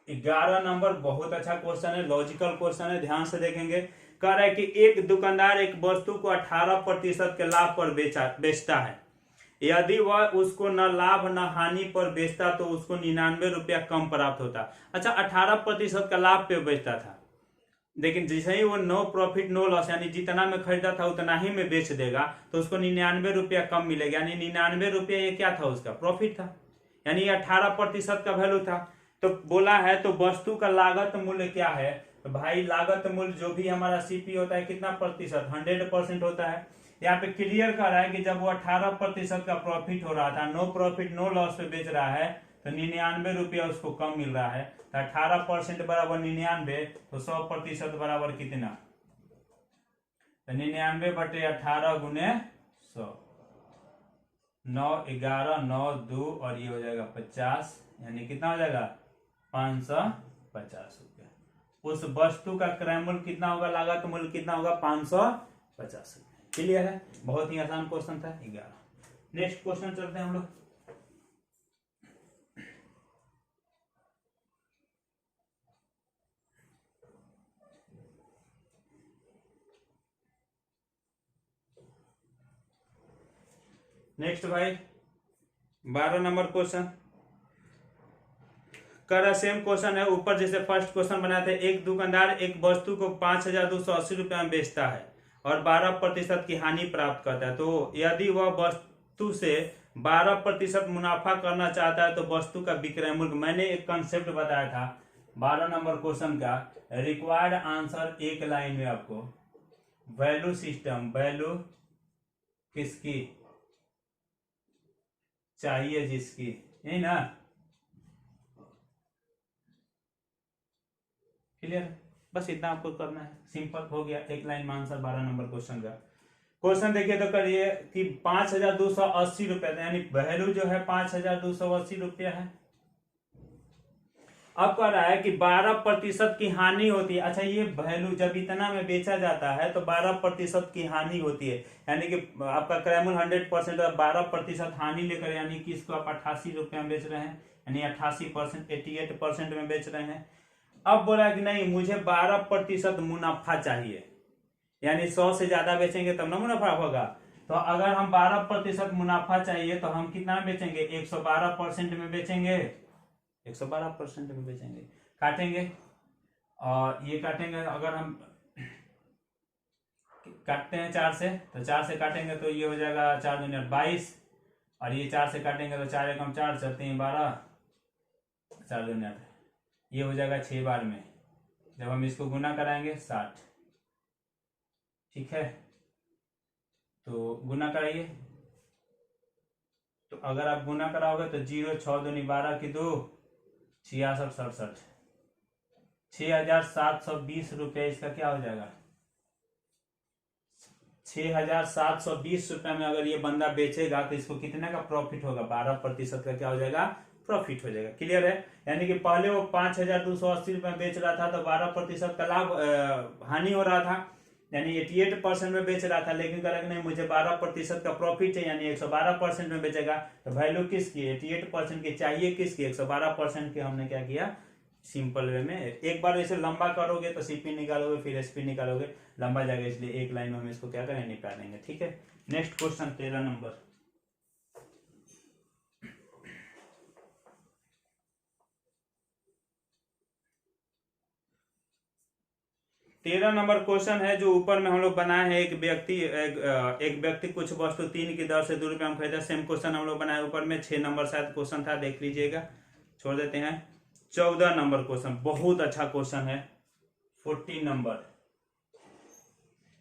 ग्यारह नंबर बहुत अच्छा क्वेश्चन है, लॉजिकल क्वेश्चन है, ध्यान से देखेंगे। कह रहा है कि एक दुकानदार एक वस्तु को 18% के लाभ पर बेचता है, यदि वह उसको न लाभ न हानि पर बेचता तो उसको 99 रुपया कम प्राप्त होता। अच्छा, 18% का लाभ पे बेचता था, लेकिन जैसे ही वो नो प्रॉफिट नो लॉस यानी जितना में खरीदा था उतना ही में बेच देगा तो उसको 99 रुपया कम मिलेगा, यानी 99 रुपया ये क्या था, उसका प्रॉफिट था, यानी 18% का वैल्यू था। तो बोला है तो वस्तु का लागत मूल्य क्या है, तो भाई लागत मूल्य जो भी हमारा सीपी होता है कितना प्रतिशत, 100% होता है। यहाँ पे क्लियर कर रहा है कि जब वो 18% का प्रॉफिट हो रहा था, नो प्रॉफिट नो लॉस पे बेच रहा है, तो 99 रुपया उसको कम मिल रहा है। तो 18% बराबर 99, तो 100% बराबर कितना, तो 99/18 गुने 100, 9 11 9 2 और ये हो जाएगा 50, यानी कितना हो जाएगा 550 रुपया। उस वस्तु का क्रय मूल्य कितना होगा, लागत मूल्य कितना होगा 550 रुपया। क्लियर है, बहुत ही आसान क्वेश्चन था 11। नेक्स्ट क्वेश्चन चलते हैं हम लोग। नेक्स्ट भाई 12 नंबर क्वेश्चन कर सेम क्वेश्चन है। ऊपर जैसे फर्स्ट क्वेश्चन बनाए थे, एक दुकानदार एक वस्तु को 5,280 रुपया में बेचता है और 12% की हानि प्राप्त करता है। तो यदि वह वस्तु से 12% मुनाफा करना चाहता है तो वस्तु का विक्रय मूल्य, मैंने एक कंसेप्ट बताया था 12 नंबर क्वेश्चन का, रिक्वायर्ड आंसर एक लाइन में आपको, वैल्यू सिस्टम, वैल्यू किसकी चाहिए, जिसकी, यही ना, क्लियर, बस इतना आपको करना है, सिंपल हो गया, एक लाइन में आंसर 12 नंबर क्वेश्चन का। क्वेश्चन देखिए तो करिए कि 5,280 रुपया, यानी वैल्यू जो है 5,280 रुपया है। अब कह रहा है कि 12% की हानि होती है। अच्छा, ये वैल्यू जब इतना में बेचा जाता है तो 12% की हानि होती है, यानी कि आपका क्रय मूल्य 100% 12% हानि लेकर, यानी कि इसको आप 88 रुपया में बेच रहे हैं, यानी 88%, 88% में बेच रहे हैं। अब बोला कि नहीं, मुझे 12% मुनाफा चाहिए, यानी 100 से ज्यादा बेचेंगे तब ना मुनाफा होगा। तो अगर हम 12% मुनाफा चाहिए तो हम कितना बेचेंगे, 112% में बेचेंगे, 112% में बेचेंगे, काटेंगे और ये काटेंगे, अगर हम काटते हैं 4 से, तो 4 से काटेंगे तो ये हो जाएगा 4 दूनी 22, और ये 4 से काटेंगे तो 4 एकम 4, 4 3 12, 4 दूनी 8, ये हो जाएगा 6 बार में। जब हम इसको गुना कराएंगे 60, ठीक है, तो गुना कराइए, तो अगर आप गुना कराओगे तो 0 6 दूनी 12 की 2, 66 67, 6,720 रुपये इसका क्या हो जाएगा, 6,720 रुपये में अगर ये बंदा बेचेगा तो इसको कितने का प्रॉफिट होगा, 12% का क्या हो जाएगा, प्रॉफिट हो जाएगा। क्लियर है, यानी कि पहले वो 5,280 रुपये में बेच रहा था तो 12% का लाभ हानि हो रहा था, यानी 88% में बेच रहा था, लेकिन कह रहा नहीं मुझे 12% का प्रॉफिट है, यानी 112% में बेचेगा। तो वैल्यू किसकी, 88% की चाहिए, किसकी, 112% की। हमने क्या किया, सिंपल वे में एक बार ऐसे लंबा करोगे तो सीपी निकालोगे, फिर एसपी निकालोगे, लंबा जाएगा, इसलिए एक लाइन में हम इसको क्या करें, निकालेंगे। ठीक है, नेक्स्ट क्वेश्चन 13 नंबर। तेरह नंबर क्वेश्चन है जो ऊपर में हम लोग बनाए हैं, एक व्यक्ति कुछ वस्तु 3 की दर से 2 रुपये में खरीदा। सेम क्वेश्चन हम लोग बनाए ऊपर में, 6 नंबर शायद क्वेश्चन था, देख लीजिएगा, छोड़ देते हैं। 14 नंबर क्वेश्चन बहुत अच्छा क्वेश्चन है, 14 नंबर।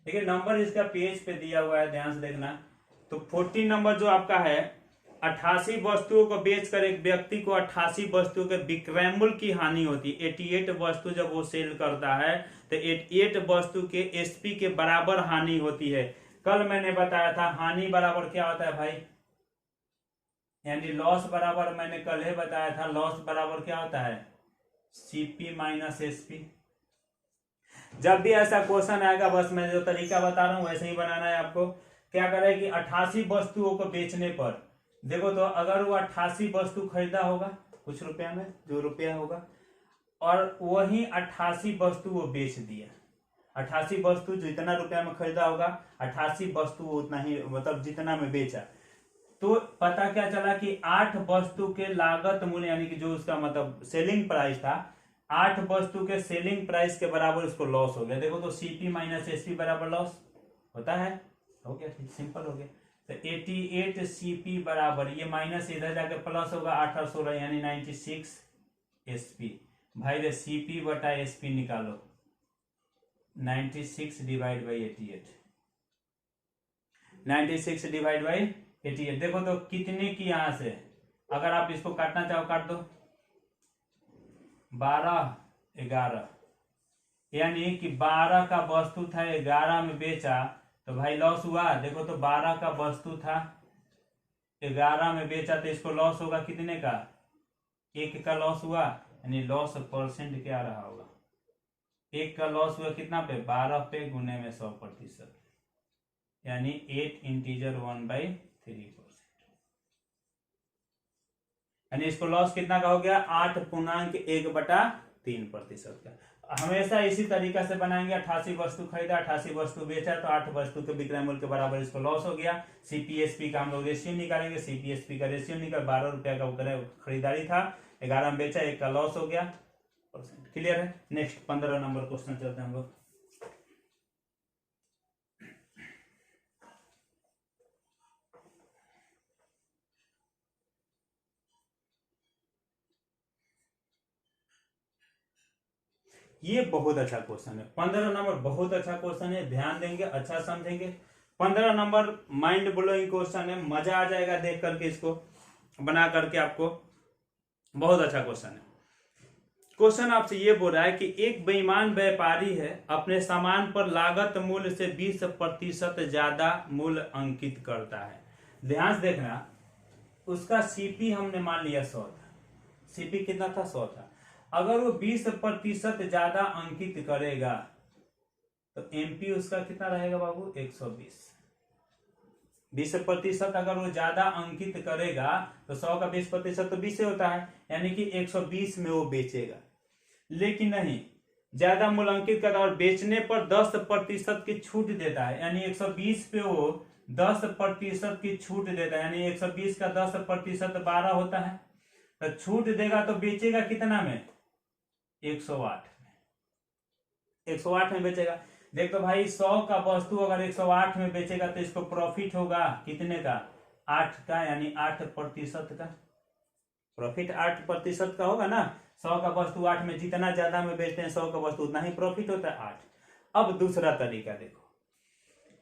देखिए नंबर इसका पेज पे दिया हुआ है, ध्यान से देखना। तो 14 नंबर जो आपका है, 88 वस्तुओं को बेचकर एक व्यक्ति को 88 वस्तुओं के विक्रय मूल्य की हानि होती है। 88 वस्तु जब वो सेल करता है तो 88 वस्तु के एसपी के बराबर हानि होती है। कल मैंने बताया था हानि बराबर क्या होता है भाई, यानी लॉस बराबर, मैंने कल ही बताया था लॉस बराबर क्या होता है, सीपी माइनस एसपी। जब भी ऐसा क्वेश्चन आएगा, बस मैं जो तरीका बता रहा हूं वैसे ही बनाना है आपको। क्या करें कि 88 वस्तुओं को बेचने पर, देखो तो अगर वो 88 वस्तु खरीदा होगा कुछ रुपया में, जो रुपया होगा, और वही 88 वस्तु वो बेच दिया, 88 वस्तु जितना रुपया में खरीदा होगा 88 वस्तु उतना ही, मतलब जितना में बेचा, तो पता क्या चला कि 8 वस्तु के लागत मूल्य यानी कि जो उसका मतलब सेलिंग प्राइस था, 8 वस्तु के सेलिंग प्राइस के बराबर उसको लॉस हो गया। देखो तो सीपी माइनस एसपी बराबर लॉस होता है, हो गया, सिंपल हो गया। तो 88 सीपी बराबर, ये माइनस इधर जाके प्लस होगा 8 और 16 यानी 96 एसपी। भाई रे सीपी बटा एसपी निकालो, 96 डिवाइड बाई 88, 96 डिवाइड बाई 88। देखो तो कितने की यहां से, अगर आप इसको काटना चाहो काट दो, 12 11, यानी कि 12 का वस्तु था 11 में बेचा तो भाई लॉस हुआ। देखो तो 12 का वस्तु था 11 में बेचा तो इसको लॉस होगा कितने का, 1 का लॉस हुआ, यानी लॉस परसेंट क्या रहा होगा, 1 का लॉस हुआ कितना पे, 12 पे गुने में 100%, यानी 8 इंटीजर 1/3%, यानी इसको लॉस कितना का हो गया, 8.1/3% का। हमेशा इसी तरीका से बनाएंगे। 88 वस्तु खरीदा, 88 वस्तु बेचा तो 8 वस्तु के विक्रय मूल्य के बराबर इसको लॉस हो गया। सीपीएसपी का हम लोग रेशियो निकालेंगे, सीपीएसपी का रेशियो निकाल, 12 रुपया का खरीदारी था, 11 में बेचा, 1 का लॉस हो गया परसेंट। क्लियर है। नेक्स्ट 15 नंबर क्वेश्चन चलते हैं हम लोग। ये बहुत अच्छा क्वेश्चन है, 15 नंबर बहुत अच्छा क्वेश्चन है, ध्यान देंगे, अच्छा समझेंगे। 15 नंबर माइंड ब्लोइंग क्वेश्चन है, मजा आ जाएगा देख करके, इसको बना करके आपको, बहुत अच्छा क्वेश्चन है। क्वेश्चन आपसे ये बोल रहा है कि एक बेईमान व्यापारी है, अपने सामान पर लागत मूल्य से 20% ज्यादा मूल्य अंकित करता है। ध्यान से देखना, उसका सीपी हमने मान लिया 100 था, सीपी कितना था, 100 था। अगर वो 20% ज्यादा अंकित करेगा तो एमपी उसका कितना रहेगा बाबू, 120। 20% अगर वो ज्यादा अंकित करेगा तो 100 का 20% तो 20 होता है, यानी कि 120 में वो बेचेगा। लेकिन नहीं, ज्यादा मूल्य अंकित करता और बेचने पर 10% की छूट देता है, यानी 120 पे वो 10% की छूट देता है, यानी 120 का 10% 12 होता है, तो छूट देगा तो बेचेगा कितना में, 108 में, 108 में बेचेगा। देख तो भाई 100 का वस्तु अगर 108 में बेचेगा तो इसको प्रॉफिट होगा कितने का, 8 का, यानी 8% का प्रॉफिट, 8% का होगा ना। 100 का वस्तु 8 में, जितना ज्यादा में बेचते हैं 100 का वस्तु उतना ही प्रॉफिट होता है, 8। अब दूसरा तरीका देखो,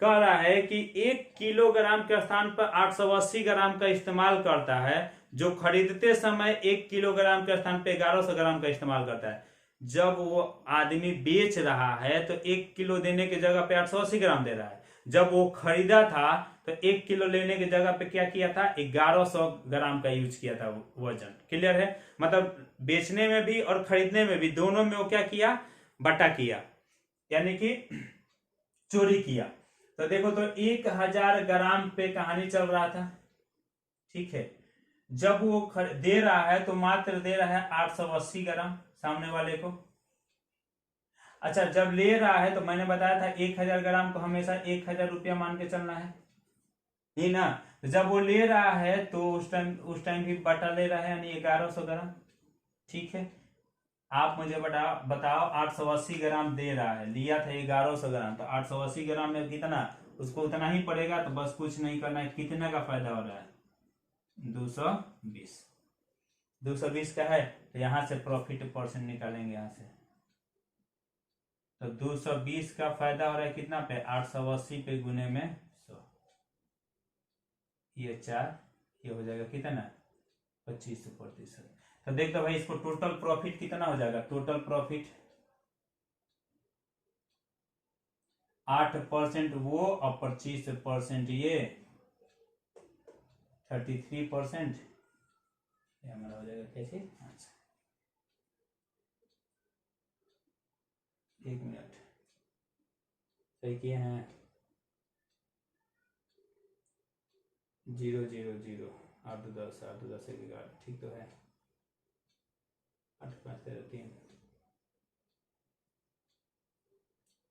कह रहा है कि 1 किलोग्राम के स्थान पर 880 ग्राम का इस्तेमाल करता है, जो खरीदते समय 1 किलोग्राम के स्थान पर 1100 ग्राम का इस्तेमाल करता है। जब वो आदमी बेच रहा है तो 1 किलो देने की जगह पे 880 ग्राम दे रहा है, जब वो खरीदा था तो 1 किलो लेने की जगह पे क्या किया था, 1100 ग्राम का यूज किया था वजन। क्लियर है, मतलब बेचने में भी और खरीदने में भी, दोनों में वो क्या किया, बटा किया, यानी कि चोरी किया। तो देखो तो 1000 ग्राम पे कहानी चल रहा था, ठीक है। जब वो दे रहा है तो मात्र दे रहा है 880 ग्राम सामने वाले को। अच्छा, जब ले रहा है तो मैंने बताया था 1000 ग्राम को हमेशा 1000 रुपया मान के चलना है, ये ना। जब वो ले रहा है तो उस टाइम भी बटा ले रहा है, यानी 1100 ग्राम, ठीक है। आप मुझे बताओ 880 ग्राम दे रहा है, लिया था 1100 ग्राम, तो 880 ग्राम में कितना, उसको उतना ही पड़ेगा। तो बस कुछ नहीं करना है, कितने का फायदा हो रहा है, 220। 220 का है तो यहां से प्रॉफिट परसेंट निकालेंगे, यहां से तो 220 का फायदा हो रहा है कितना पे, 880 पे गुने में 100, ये 4, ये हो जाएगा कितना, 25%। तो देख दो भाई, इसको टोटल प्रॉफिट कितना हो जाएगा, टोटल प्रॉफिट 8% वो और 25% ये, 33% ये हमारा हो जाएगा कैसे। अच्छा, 1 मिनट, सही किए हैं, 0 0 0 8 10 8 10 11, ठीक तो है, 8 5 13 3,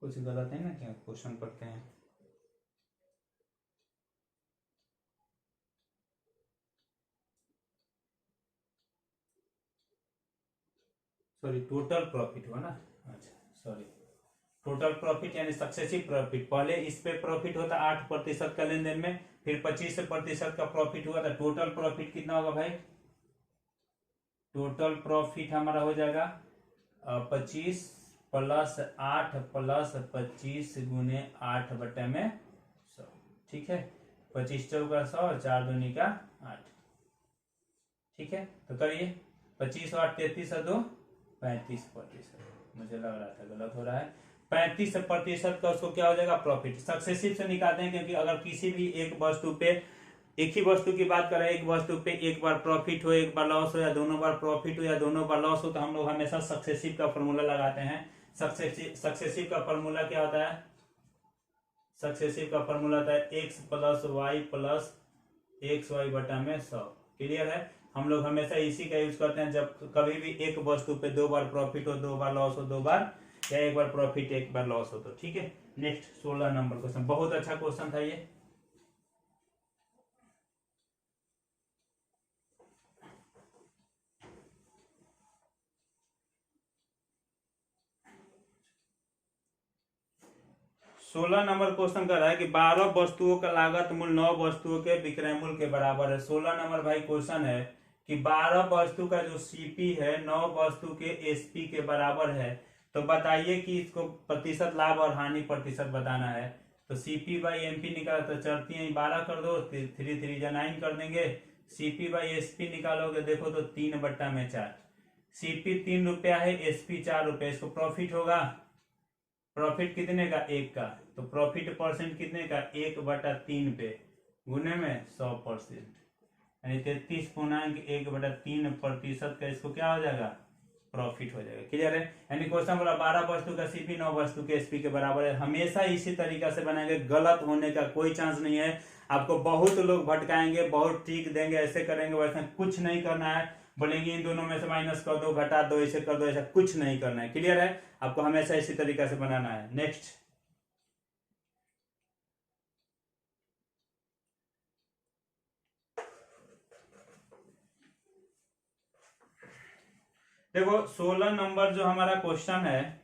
कुछ गलत है ना, क्या क्वेश्चन पढ़ते हैं। सॉरी टोटल प्रॉफिट हुआ ना, अच्छा सॉरी, टोटल प्रॉफिट यानी सक्सेसिव प्रॉफिट। पहले इस पे प्रॉफिट होता 8% का लेन देन में, फिर 25% का प्रॉफिट हुआ था। टोटल प्रॉफिट कितना होगा भाई? टोटल प्रॉफिट हमारा हो जाएगा 25 प्लस 8 प्लस 25 गुने 8 बटे में 100। ठीक है, 25 चौका 100, 4 दूनी का 8। ठीक है, तो करिए 25 और 8 33 और 2 35%। मुझे लग रहा था गलत हो रहा है। 35% का उसको क्या हो जाएगा? प्रॉफिट। सक्सेसिव से निकालते हैं, क्योंकि अगर किसी भी एक वस्तु पे, एक ही वस्तु की बात करें, एक वस्तु पे एक बार प्रॉफिट हो, एक बार लॉस हो, या दोनों बार प्रॉफिट हो या दोनों बार लॉस हो, तो हम लोग हमेशा सक्सेसिव का फॉर्मूला लगाते हैं। सक्सेसिव का फॉर्मूला क्या होता है? सक्सेसिव का फॉर्मूला होता है x plus y plus x y बटा में 100। क्लियर है? हम लोग हमेशा इसी का यूज करते हैं जब कभी भी एक वस्तु पे दो बार प्रॉफिट हो, दो बार लॉस हो, दो बार, या एक बार प्रॉफिट एक बार लॉस हो तो। ठीक है, नेक्स्ट 16 नंबर क्वेश्चन, बहुत अच्छा क्वेश्चन था ये। सोलह नंबर क्वेश्चन कर रहा है कि 12 वस्तुओं का लागत मूल्य 9 वस्तुओं के विक्रय मूल्य के बराबर है। 16 नंबर भाई क्वेश्चन है कि 12 वस्तु का जो सीपी है 9 वस्तु के एसपी के बराबर है, तो बताइए कि इसको प्रतिशत लाभ और हानि प्रतिशत बताना है। तो सीपी बाई एमपी निकाला, तो चढ़ती है 12 कर दो, 3 3 जा 9 कर देंगे। सीपी बाई एसपी निकालोगे देखो तो 3 बट्टा में 4। सीपी 3 रुपया है, एसपी 4 रुपया, इसको प्रॉफिट होगा। प्रॉफिट कितने का? 1 का, तो प्रॉफिट परसेंट कितने का? 1/3 पे गुने में 100%, यानी 33.1/3% का इसको क्या हो जाएगा? प्रॉफिट हो जाएगा। क्लियर है? यानी क्वेश्चन बोला 12 वस्तु का सीपी 9 वस्तु के एसपी के बराबर है। हमेशा इसी तरीका से बनाएंगे, गलत होने का कोई चांस नहीं है। आपको बहुत लोग भटकाएंगे, बहुत ट्रिक देंगे, ऐसे करेंगे वैसे, कुछ नहीं करना है। बोलेंगे इन दोनों में से माइनस कर दो, घटा दो, ऐसे कर दो, ऐसा कुछ नहीं करना है। क्लियर है? आपको हमेशा इसी तरीका से बनाना है। नेक्स्ट, देखो 16 नंबर जो हमारा क्वेश्चन है,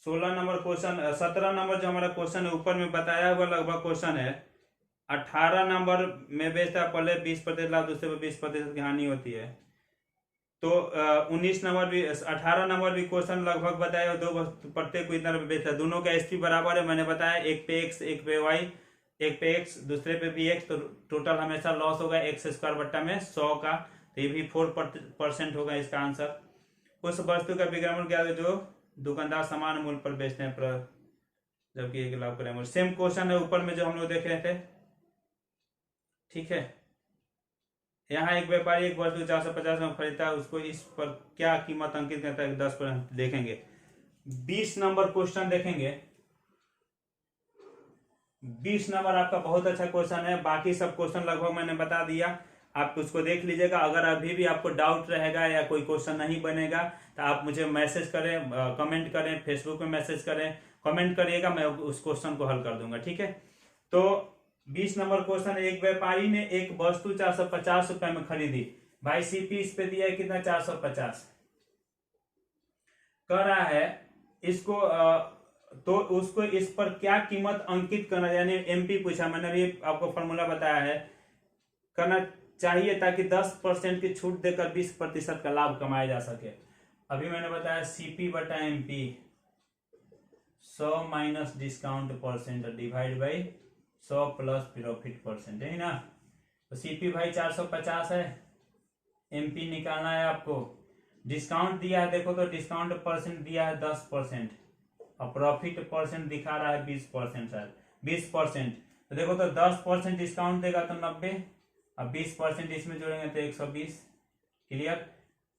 16 नंबर क्वेश्चन, 17 नंबर जो हमारा क्वेश्चन है ऊपर में बताया हुआ लगभग क्वेश्चन है। 18 नंबर में बेचता है, पहले 20% लाभ, दूसरे पे 20% की हानि होती है। तो 19 नंबर भी, 18 नंबर भी क्वेश्चन लगभग बताया, दो प्रत्येक को इतना रुपये बेचता है। दोनों का एसपी बराबर है, मैंने बताया, एक पे एक्स एक पे वाई, एक पे एक्स दूसरे पे भी एक्स, तो टोटल हमेशा लॉस होगा एक्स स्क्वायर बट्टा में 100 का, तो ये भी 4% होगा इसका आंसर। उस वस्तु का विक्रय मूल्य क्या है जो दुकानदार समान मूल्य पर बेचते हैं, जबकि एक लाभ क्रय मूल्य। सेम क्वेश्चन है ऊपर में जो हम लोग देख रहे थे। ठीक है, यहाँ एक व्यापारी एक वस्तु 450 में खरीदता है, उसको इस पर क्या कीमत अंकित करता है? 10% देखेंगे। 20 नंबर क्वेश्चन देखेंगे। 20 नंबर आपका बहुत अच्छा क्वेश्चन है, बाकी सब क्वेश्चन लगभग मैंने बता दिया, आप उसको देख लीजिएगा। अगर अभी भी आपको डाउट रहेगा या कोई क्वेश्चन नहीं बनेगा तो आप मुझे मैसेज करें, कमेंट करें, फेसबुक में मैसेज करें, कमेंट करिएगा, मैं उस क्वेश्चन को हल कर दूंगा। ठीक है, तो 20 नंबर क्वेश्चन, एक व्यापारी ने एक वस्तु 450 रुपए में खरीदी। भाई सीपी इस पे दिया है कितना? 450 कर रहा है इसको, तो उसको इस पर क्या कीमत अंकित करना, यानी एमपी पूछा, मैंने भी आपको फॉर्मूला बताया है, करना चाहिए ताकि 10% की छूट देकर 20% का लाभ कमाया जा सके। अभी मैंने बताया सीपी बटा MP 100 minus discount percent divide by 100 plus profit percent, है ना। तो सीपी भाई 450 है, एमपी निकालना है आपको। डिस्काउंट दिया है, देखो तो डिस्काउंट परसेंट दिया है 10%, और प्रॉफिट परसेंट दिखा रहा है 20% सर, 20%। तो देखो तो 10% डिस्काउंट देगा तो 90, अब 20% इसमें जोड़ेंगे तो 120। क्लियर?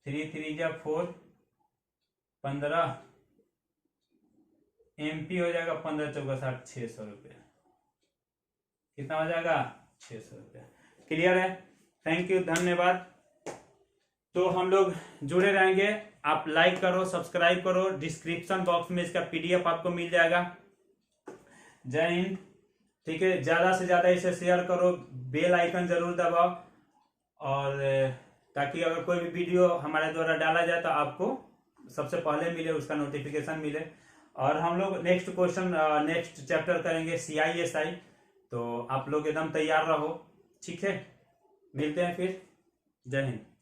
3 3 जा 4, 15, एमपी हो जाएगा 15 चौका 60, 600 रुपया। कितना हो जाएगा? 600 रुपया। क्लियर है? थैंक यू, धन्यवाद। तो हम लोग जुड़े रहेंगे, आप लाइक करो, सब्सक्राइब करो, डिस्क्रिप्शन बॉक्स में इसका पीडीएफ आपको मिल जाएगा। जय हिंद। ठीक है, ज्यादा से ज्यादा इसे शेयर करो, बेल आइकन जरूर दबाओ, और ताकि अगर कोई भी वीडियो हमारे द्वारा डाला जाए तो आपको सबसे पहले मिले, उसका नोटिफिकेशन मिले। और हम लोग नेक्स्ट क्वेश्चन नेक्स्ट चैप्टर करेंगे CISI। तो आप लोग एकदम तैयार रहो, ठीक है। मिलते हैं फिर। जय हिंद।